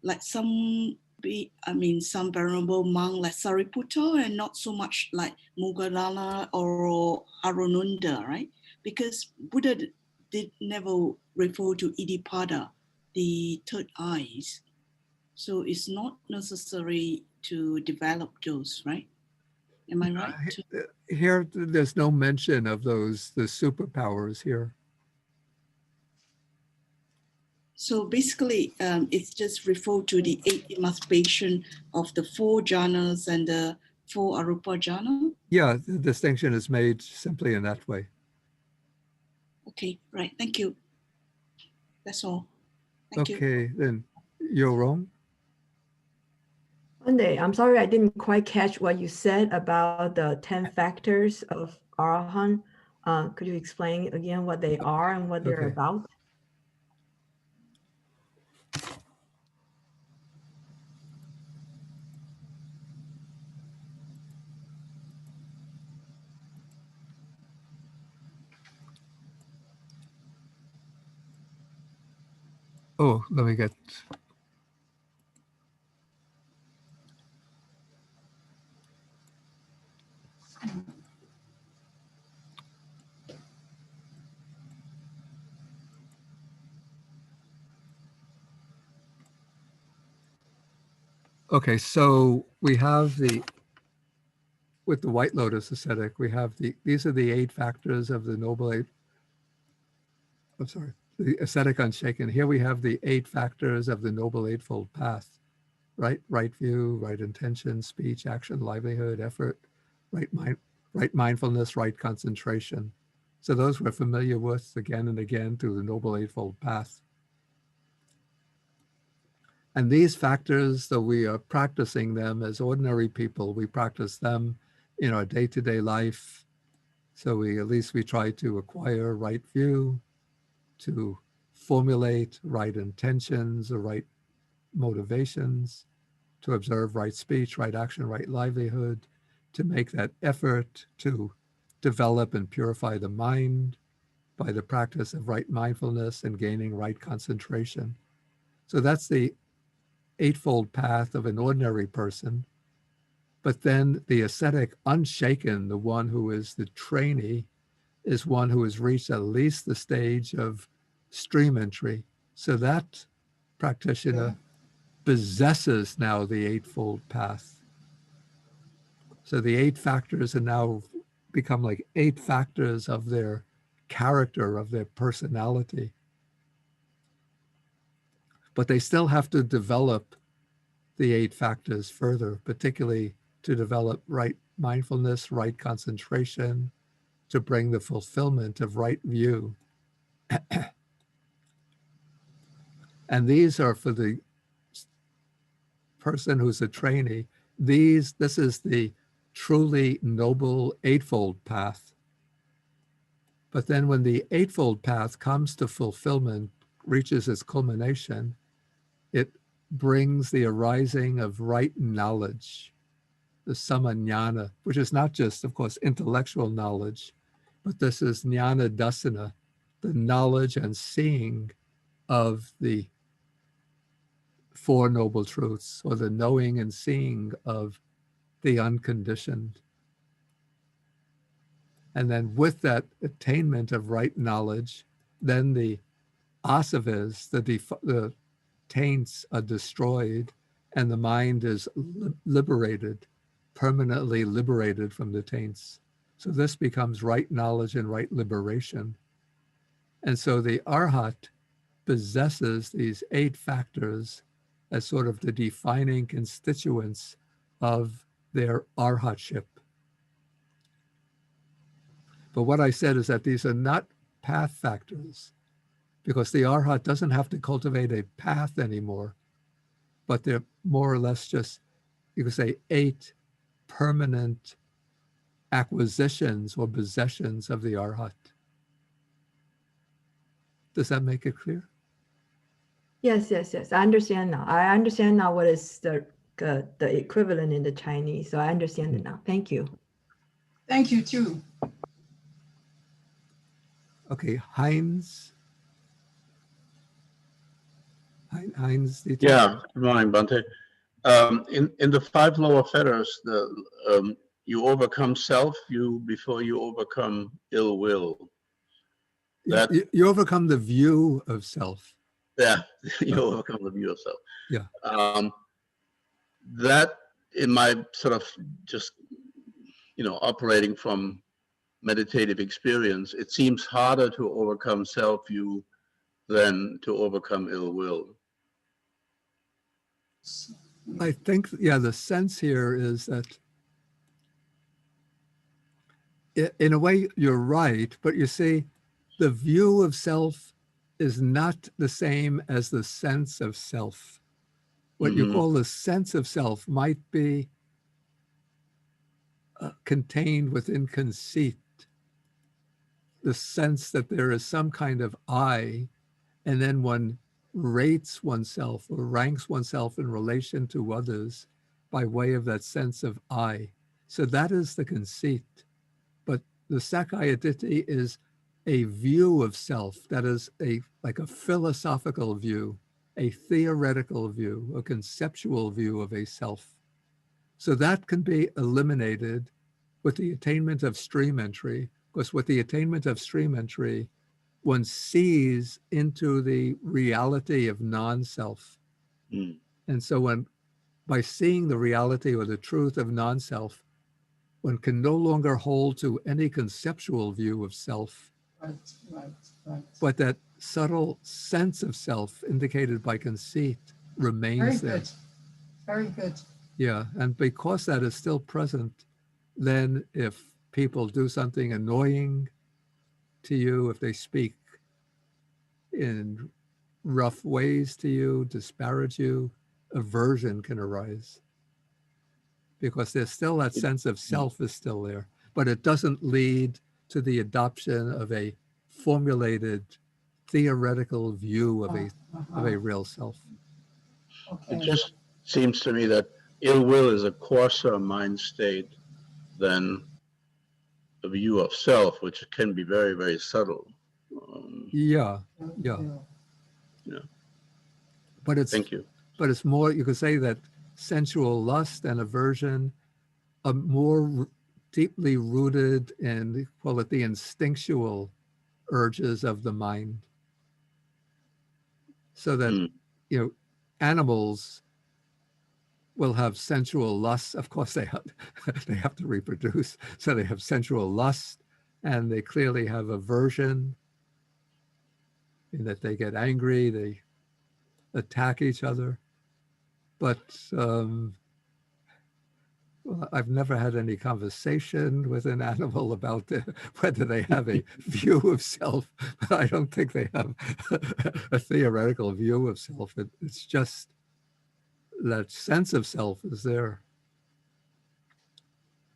like some venerable monk like Sariputta and not so much like Moggallana or Aranunda, right? Because Buddha did never refer to Iddhipada, the third eyes. So it's not necessary to develop those, right? Am I right? Here, there's no mention of the superpowers here. So basically, it's just referred to the 8 emancipation of the 4 jhanas and the 4 arupa jhana? Yeah, the distinction is made simply in that way. Okay, right. Thank you. That's all. Thank you. Okay, then You're wrong. Monday, I'm sorry I didn't quite catch what you said about the 10 factors of Arahan. Could you explain again what they are and what they're Okay. about? Oh, let me get. Okay, so we have with the White Lotus Ascetic, we have these are the 8 factors of the Noble Eight. I'm sorry, the Ascetic Unshaken. Here we have the 8 factors of the Noble Eightfold Path, right? Right view, right intention, speech, action, livelihood, effort, right mindfulness, right concentration. So those we're familiar with again and again through the Noble Eightfold Path. And these factors, though we are practicing them as ordinary people, we practice them in our day-to-day life. So at least we try to acquire right view, to formulate right intentions or right motivations, to observe right speech, right action, right livelihood, to make that effort to develop and purify the mind by the practice of right mindfulness and gaining right concentration. So that's the Eightfold Path of an ordinary person. But then the ascetic unshaken, the one who is the trainee, is one who has reached at least the stage of stream entry. So that practitioner possesses now the Eightfold Path. So the 8 factors are now become like 8 factors of their character, of their personality. But they still have to develop the 8 factors further, particularly to develop right mindfulness, right concentration, to bring the fulfillment of right view. And these are for the person who's a trainee. This is the truly noble Eightfold Path. But then when the Eightfold Path comes to fulfillment, reaches its culmination, it brings the arising of right knowledge, the samajnana, which is not just, of course, intellectual knowledge, but this is jnana dasana, the knowledge and seeing of the Four Noble Truths, or the knowing and seeing of the unconditioned. And then with that attainment of right knowledge, then the asavas, the taints are destroyed, and the mind is liberated, permanently liberated from the taints. So this becomes right knowledge and right liberation. And so the arhat possesses these 8 factors as sort of the defining constituents of their arhatship. But what I said is that these are not path factors, because the arhat doesn't have to cultivate a path anymore, but they're more or less just, you could say, 8 permanent acquisitions or possessions of the arhat. Does that make it clear? Yes. I understand now. I understand now what is the equivalent in the Chinese. So I understand it now. Thank you. Thank you too. Okay, Heinz. Heinz. Yeah, good morning, Bhante. In the 5 lower fetters, you overcome self-view before you overcome ill will. Yeah, you overcome the view of self. Yeah, you overcome the view of self. Yeah. That, in my sort of just, operating from meditative experience, it seems harder to overcome self-view than to overcome ill will. I think, yeah, the sense here is that in a way you're right, but you see, the view of self is not the same as the sense of self. What you Mhm. call the sense of self might be contained within conceit, the sense that there is some kind of I, and then one rates oneself or ranks oneself in relation to others by way of that sense of I. So that is the conceit. But the Zakaya Ditti is a view of self that is like a philosophical view, a theoretical view, a conceptual view of a self. So that can be eliminated with the attainment of stream entry, because with the attainment of stream entry, one sees into the reality of non-self. Mm. And so by seeing the reality or the truth of non-self, one can no longer hold to any conceptual view of self, Right. but that subtle sense of self indicated by conceit Very remains there. good. Very good. Yeah, and because that is still present, then if people do something annoying to you, if they speak in rough ways to you, disparage you, aversion can arise. Because there's still that sense of self is still there, but it doesn't lead to the adoption of a formulated theoretical view of a real self. It just seems to me that ill will is a coarser mind state than the view of self, which can be very, very subtle. Yeah. But Thank you. But it's more, you could say that sensual lust and aversion are more deeply rooted in, call it the instinctual urges of the mind. So that, animals will have sensual lusts. Of course, they have to reproduce. So they have sensual lust, and they clearly have aversion in that they get angry, they attack each other. But well, I've never had any conversation with an animal about whether they have a view of self, but I don't think they have a theoretical view of self. It's just that sense of self is there.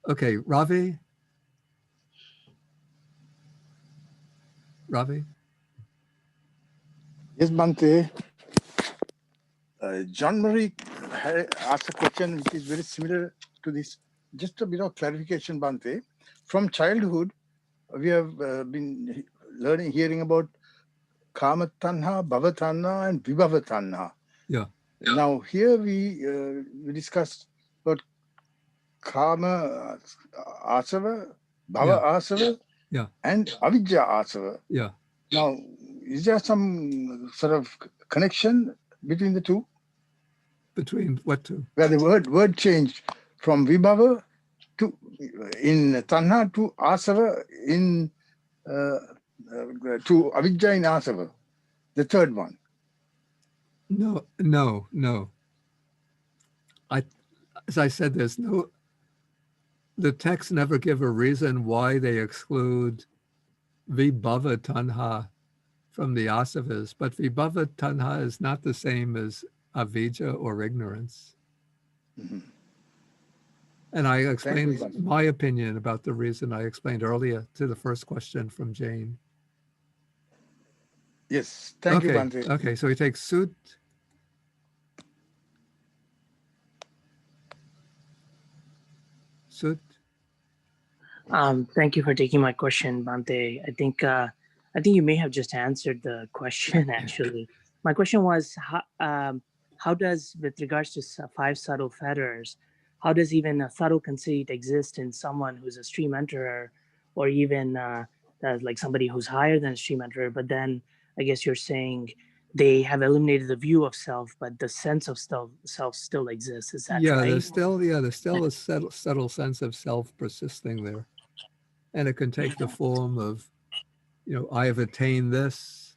Okay, Ravi? Ravi? Yes, Bhante. John Marie asked a question which is very similar to this. Just a bit of clarification, Bhante. From childhood, we have been hearing about Kama Tanha, Bhava Tanha, and Vibhava Tanha. Yeah. Now, here we discussed about Kama Asava, Bhava Asava, and Avidya Asava. Yeah. Now, is there some sort of connection between the two? Between what two? Where the word changed from Vibhava to in Tanha to Asava in to Avidya in Asava, the third one. No. As I said, the texts never give a reason why they exclude Vibhava Tanha from the asavas, but Vibhava Tanha is not the same as avidya or ignorance. Mm-hmm. And I explained my opinion about the reason I explained earlier to the first question from Jane. Yes, thank you, Bhante. Okay, so we take Sut. Sut. Thank you for taking my question, Bhante. I think you may have just answered the question, actually. My question was, how does, with regards to 5 subtle fetters, how does even a subtle conceit exist in someone who's a stream enterer, or even like somebody who's higher than a stream enterer? But then I guess you're saying they have eliminated the view of self, but the sense of self still exists. Is that right? There's still a subtle sense of self persisting there. And it can take the form of, I have attained this,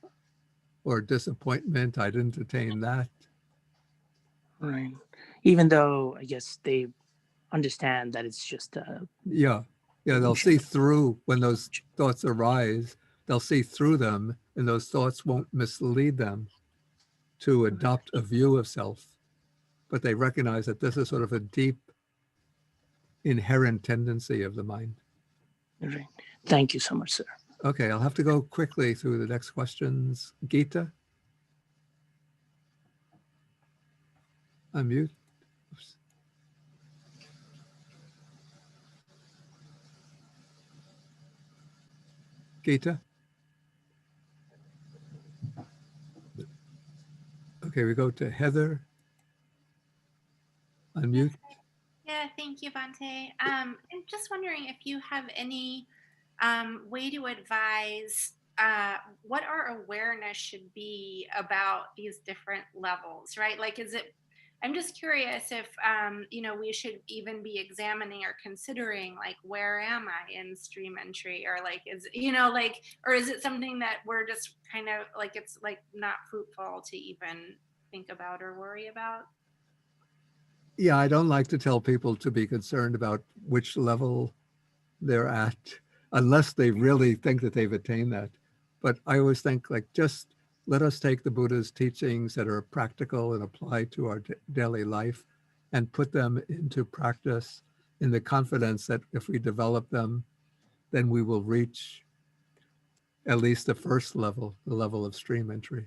or disappointment, I didn't attain that. Right. Even though I guess they understand that it's just they'll see through when those thoughts arise, they'll see through them, and those thoughts won't mislead them to adopt a view of self. but they recognize that this is sort of a deep inherent tendency of the mind. Right. Thank you so much, sir. Okay, I'll have to go quickly through the next questions. Gita? Unmute. Oops. Gita? Okay, we go to Heather. Unmute. Yeah, thank you, Bhante. I'm just wondering if you have any way to advise what our awareness should be about these different levels, right? Like, I'm just curious if, we should even be examining or considering, like, where am I in stream entry, or like, or is it something that we're just kind of like, it's like not fruitful to even think about or worry about? Yeah, I don't like to tell people to be concerned about which level they're at unless they really think that they've attained that. But I always think, like, just let us take the Buddha's teachings that are practical and apply to our daily life and put them into practice in the confidence that if we develop them, then we will reach at least the first level, the level of stream entry.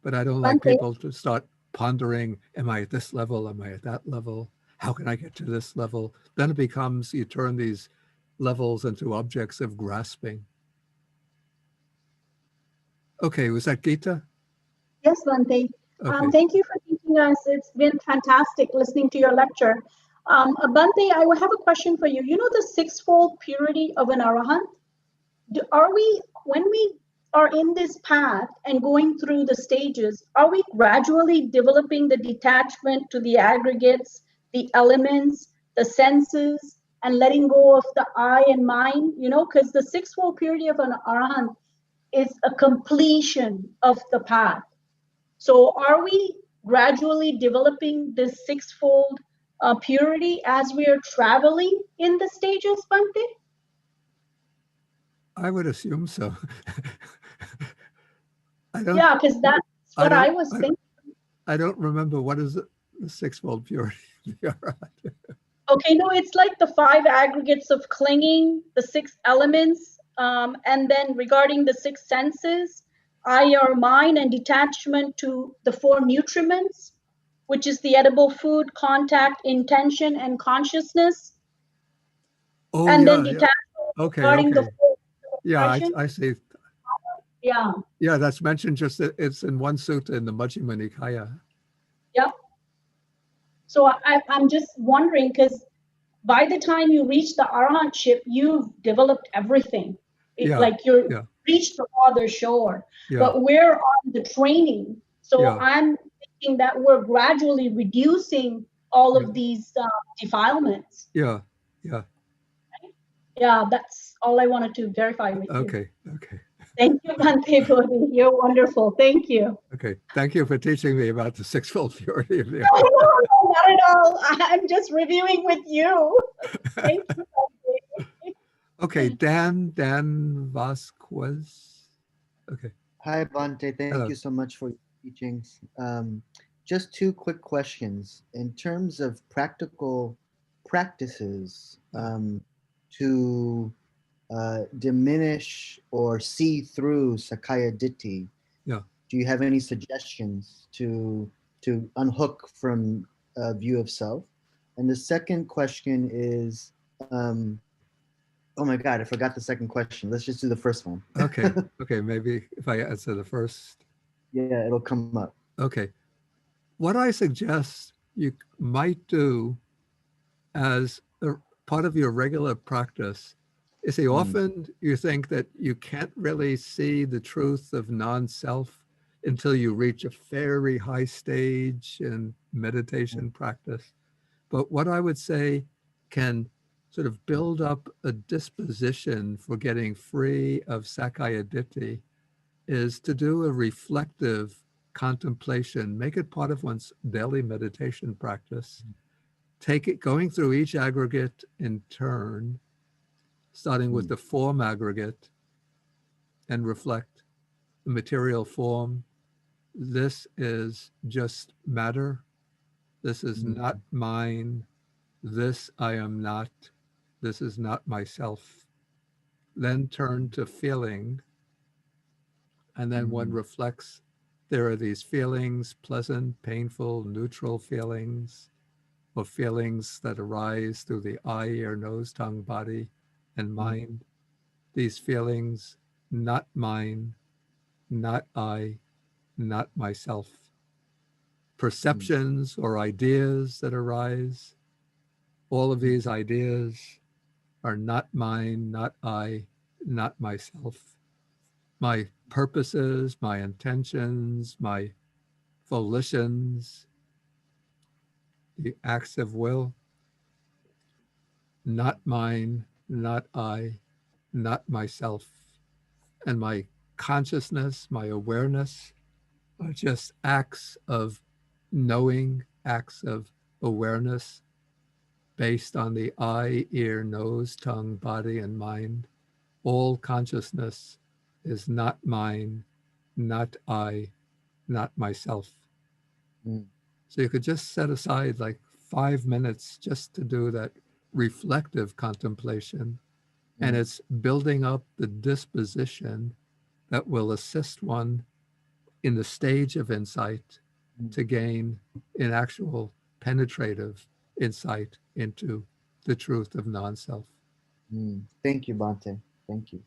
But I don't like people to start pondering, am I at this level? Am I at that level? How can I get to this level? Then it becomes, you turn these levels into objects of grasping. Okay, was that Gita? Yes, Bhante. Okay. Thank you for teaching us. It's been fantastic listening to your lecture. Bhante, I have a question for you. You know the sixfold purity of an Arahant? When we are in this path and going through the stages, are we gradually developing the detachment to the aggregates, the elements, the senses, and letting go of the I and mine? Because the sixfold purity of an Arahant is a completion of the path. So are we gradually developing this sixfold purity as we are traveling in the stages, Bhante? I would assume so. Yeah, because that's what I was thinking. I don't remember what is the sixfold purity. Okay, no, it's like the 5 aggregates of clinging, the 6 elements, and then regarding the 6 senses, I or mine, and detachment to the 4 nutriments, which is the edible food, contact, intention, and consciousness. Oh, and yeah, then detachment regarding the 4 yeah, expression. I see. Yeah. Yeah, that's mentioned just, it's in one sutta in the Majjhima Nikaya. Yep. So I'm just wondering, because by the time you reach the arahantship, you've developed everything. Like you're reached the farther shore. Yeah. But we're on the training. So Yeah. I'm thinking that we're gradually reducing all of these defilements. Yeah, yeah. Yeah, that's all I wanted to verify with you. Okay. Thank you, Bhante Bodhi. You're wonderful. Thank you. Okay, thank you for teaching me about the sixfold purity of the No, not at all. I'm just reviewing with you. Thank you, Bhante. Okay, Dan Vasquez. Okay. Hi, Bhante. Thank Hello. you so much for your teachings. Just 2 quick questions. In terms of practical practices to diminish or see through Zakaya Ditthi, do you have any suggestions to unhook from a view of self? And the second question is, oh my God, I forgot the second question. Let's just do the first one. Okay, maybe if I answer the first. Yeah, it'll come up. Okay. What I suggest you might do as a part of your regular practice is often you think that you can't really see the truth of non-self until you reach a very high stage in meditation practice. But what I would say can sort of build up a disposition for getting free of Zakaya Ditthi is to do a reflective contemplation, make it part of one's daily meditation practice. Take it, going through each aggregate in turn, starting with the form aggregate, and reflect the material form. This is just matter. This is not mine. This I am not. This is not myself. Then turn to feeling. And then one reflects, there are these feelings, pleasant, painful, neutral feelings, or feelings that arise through the eye, ear, nose, tongue, body, and mind. These feelings, not mine, not I, not myself. Perceptions or ideas that arise, all of these ideas are not mine, not I, not myself. My purposes, my intentions, my volitions, the acts of will, not mine, not I, not myself. And my consciousness, my awareness are just acts of knowing, acts of awareness based on the eye, ear, nose, tongue, body, and mind. All consciousness is not mine, not I, not myself. So you could just set aside like 5 minutes just to do that reflective contemplation. And it's building up the disposition that will assist one in the stage of insight to gain an actual penetrative insight into the truth of non-self. Thank you, Bhante. Thank you.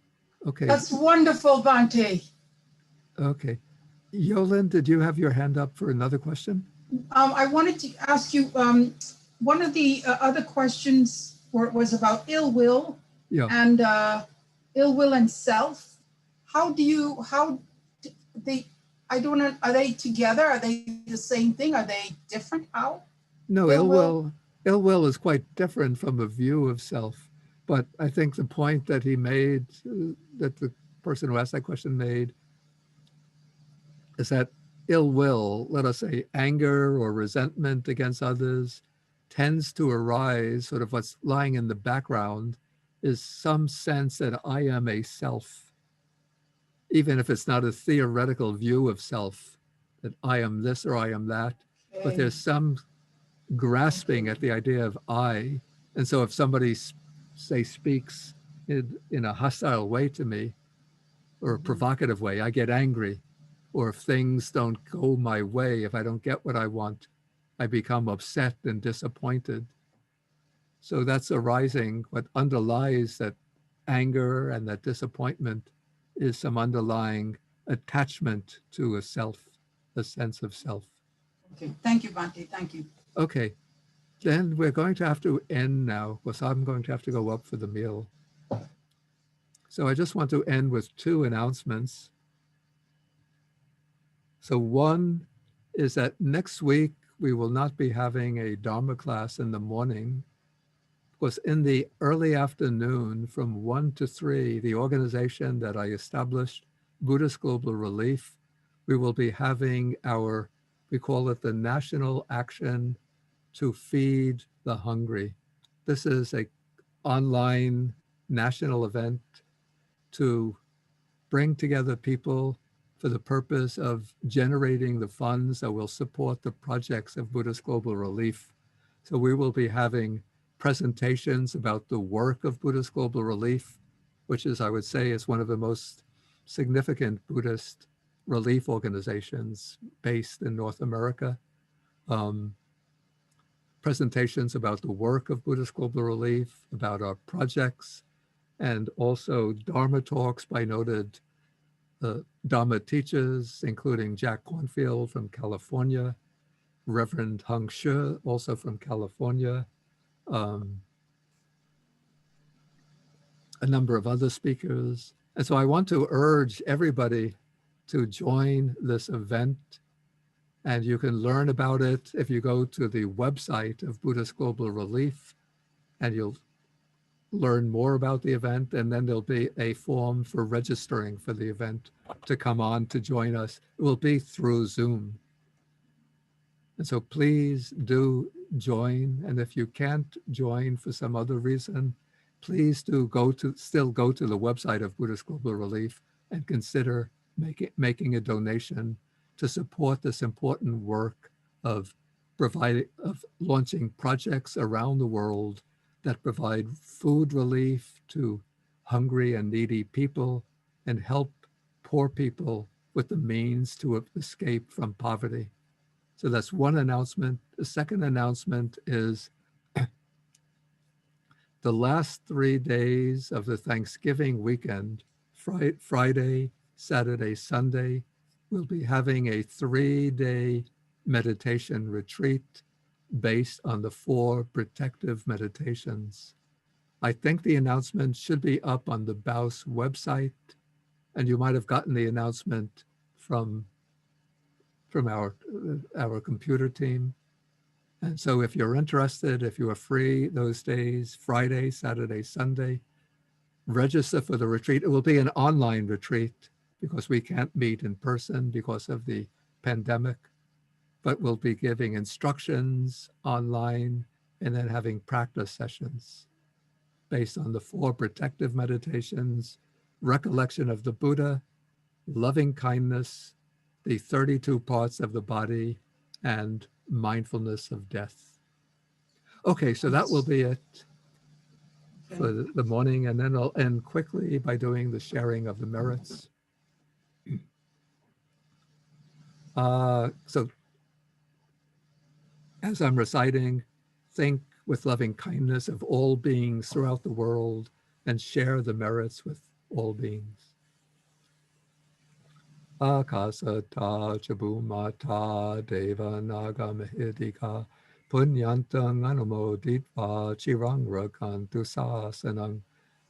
Okay. That's wonderful, Bhante. Okay. Yoland, did you have your hand up for another question? I wanted to ask you, one of the other questions was about ill will and ill will and self. How they, I don't know, are they together? Are they the same thing? Are they different? How? No, ill will is quite different from a view of self. But I think the point that he made, that the person who asked that question made, is that ill will, let us say anger or resentment against others, tends to arise, sort of what's lying in the background is some sense that I am a self, even if it's not a theoretical view of self, that I am this or I am that, but there's some grasping at the idea of I. And so if somebody, say, speaks in a hostile way to me or a provocative way, I get angry. Or if things don't go my way, if I don't get what I want, I become upset and disappointed. So that's arising. What underlies that anger and that disappointment is some underlying attachment to a self, a sense of self. Okay, thank you, Bhante. Thank you. Okay, then we're going to have to end now because I'm going to have to go up for the meal. So I just want to end with 2 announcements. So one is that next week, we will not be having a Dharma class in the morning, because in the early afternoon from 1 to 3, the organization that I established, Buddhist Global Relief, we will be having our, we call it the National Action to Feed the Hungry. This is a online national event to bring together people for the purpose of generating the funds that will support the projects of Buddhist Global Relief. So we will be having presentations about the work of Buddhist Global Relief, which is, I would say, is one of the most significant Buddhist relief organizations based in North America. Presentations about the work of Buddhist Global Relief, about our projects, and also Dharma talks by noted Dharma teachers, including Jack Cornfield from California, Reverend Hung Shi, also from California, a number of other speakers. And so I want to urge everybody to join this event. And you can learn about it if you go to the website of Buddhist Global Relief, and you'll learn more about the event, and then there'll be a form for registering for the event to come on to join us. It will be through Zoom. And so please do join. And if you can't join for some other reason, please do still go to the website of Buddhist Global Relief and consider making a donation to support this important work of launching projects around the world that provide food relief to hungry and needy people and help poor people with the means to escape from poverty. So that's one announcement. The second announcement is the last 3 days of the Thanksgiving weekend, Friday, Saturday, Sunday, we'll be having a 3-day meditation retreat based on the 4 protective meditations. I think the announcement should be up on the BAUS website, and you might have gotten the announcement from our computer team. And so if you're interested, if you are free those days, Friday, Saturday, Sunday, register for the retreat. It will be an online retreat because we can't meet in person because of the pandemic, but we'll be giving instructions online and then having practice sessions based on the 4 protective meditations, recollection of the Buddha, loving kindness, the 32 parts of the body, and mindfulness of death. Okay, so that will be it for the morning, and then I'll end quickly by doing the sharing of the merits. So as I'm reciting, think with loving kindness of all beings throughout the world and share the merits with all beings. Akasata Chabumata Deva Naga Mahidika Punyantang Anumoditva Chirang Rakantu Sasanang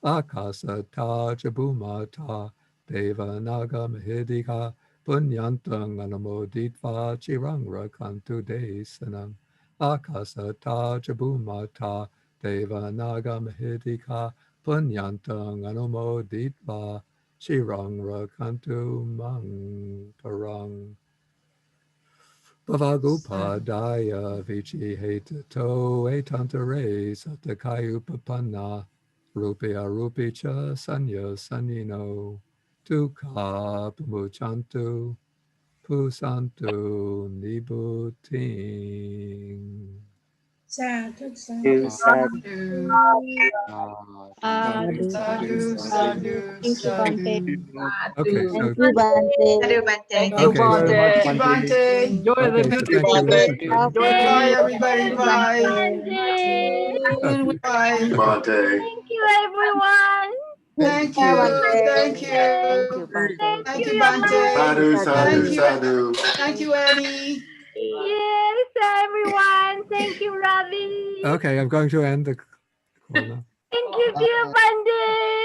Akasata Chabumata Deva Naga Mahidika Punyantang Anumoditva Chirang Rakantu Desanang Akasata Chabumata Deva Naga Mahidika Punyantang Anumoditva Chirang Rakantu Mang Parang Bhavagupadaya Vichi Hetato Etantare Satakayupapanna Rupya Rupicha Sanya Sanino Tukha Pamuchantu Pusantu Nibuting. Sadhu, Sadhu, sadhu, sadhu, sadhu, sadhu, sadhu. Okay, so Thank you, Bante. Thank you very much, you, Bante. Enjoy the Bye. Bye, everybody. Bye. Bye. Thank you, everyone. Thank you. Thank you. Thank you, Bante. Thank you. Thank you, Annie. Yes, everyone. Thank you, Ravi. Okay, I'm going to end the call now. Thank you, dear Bande.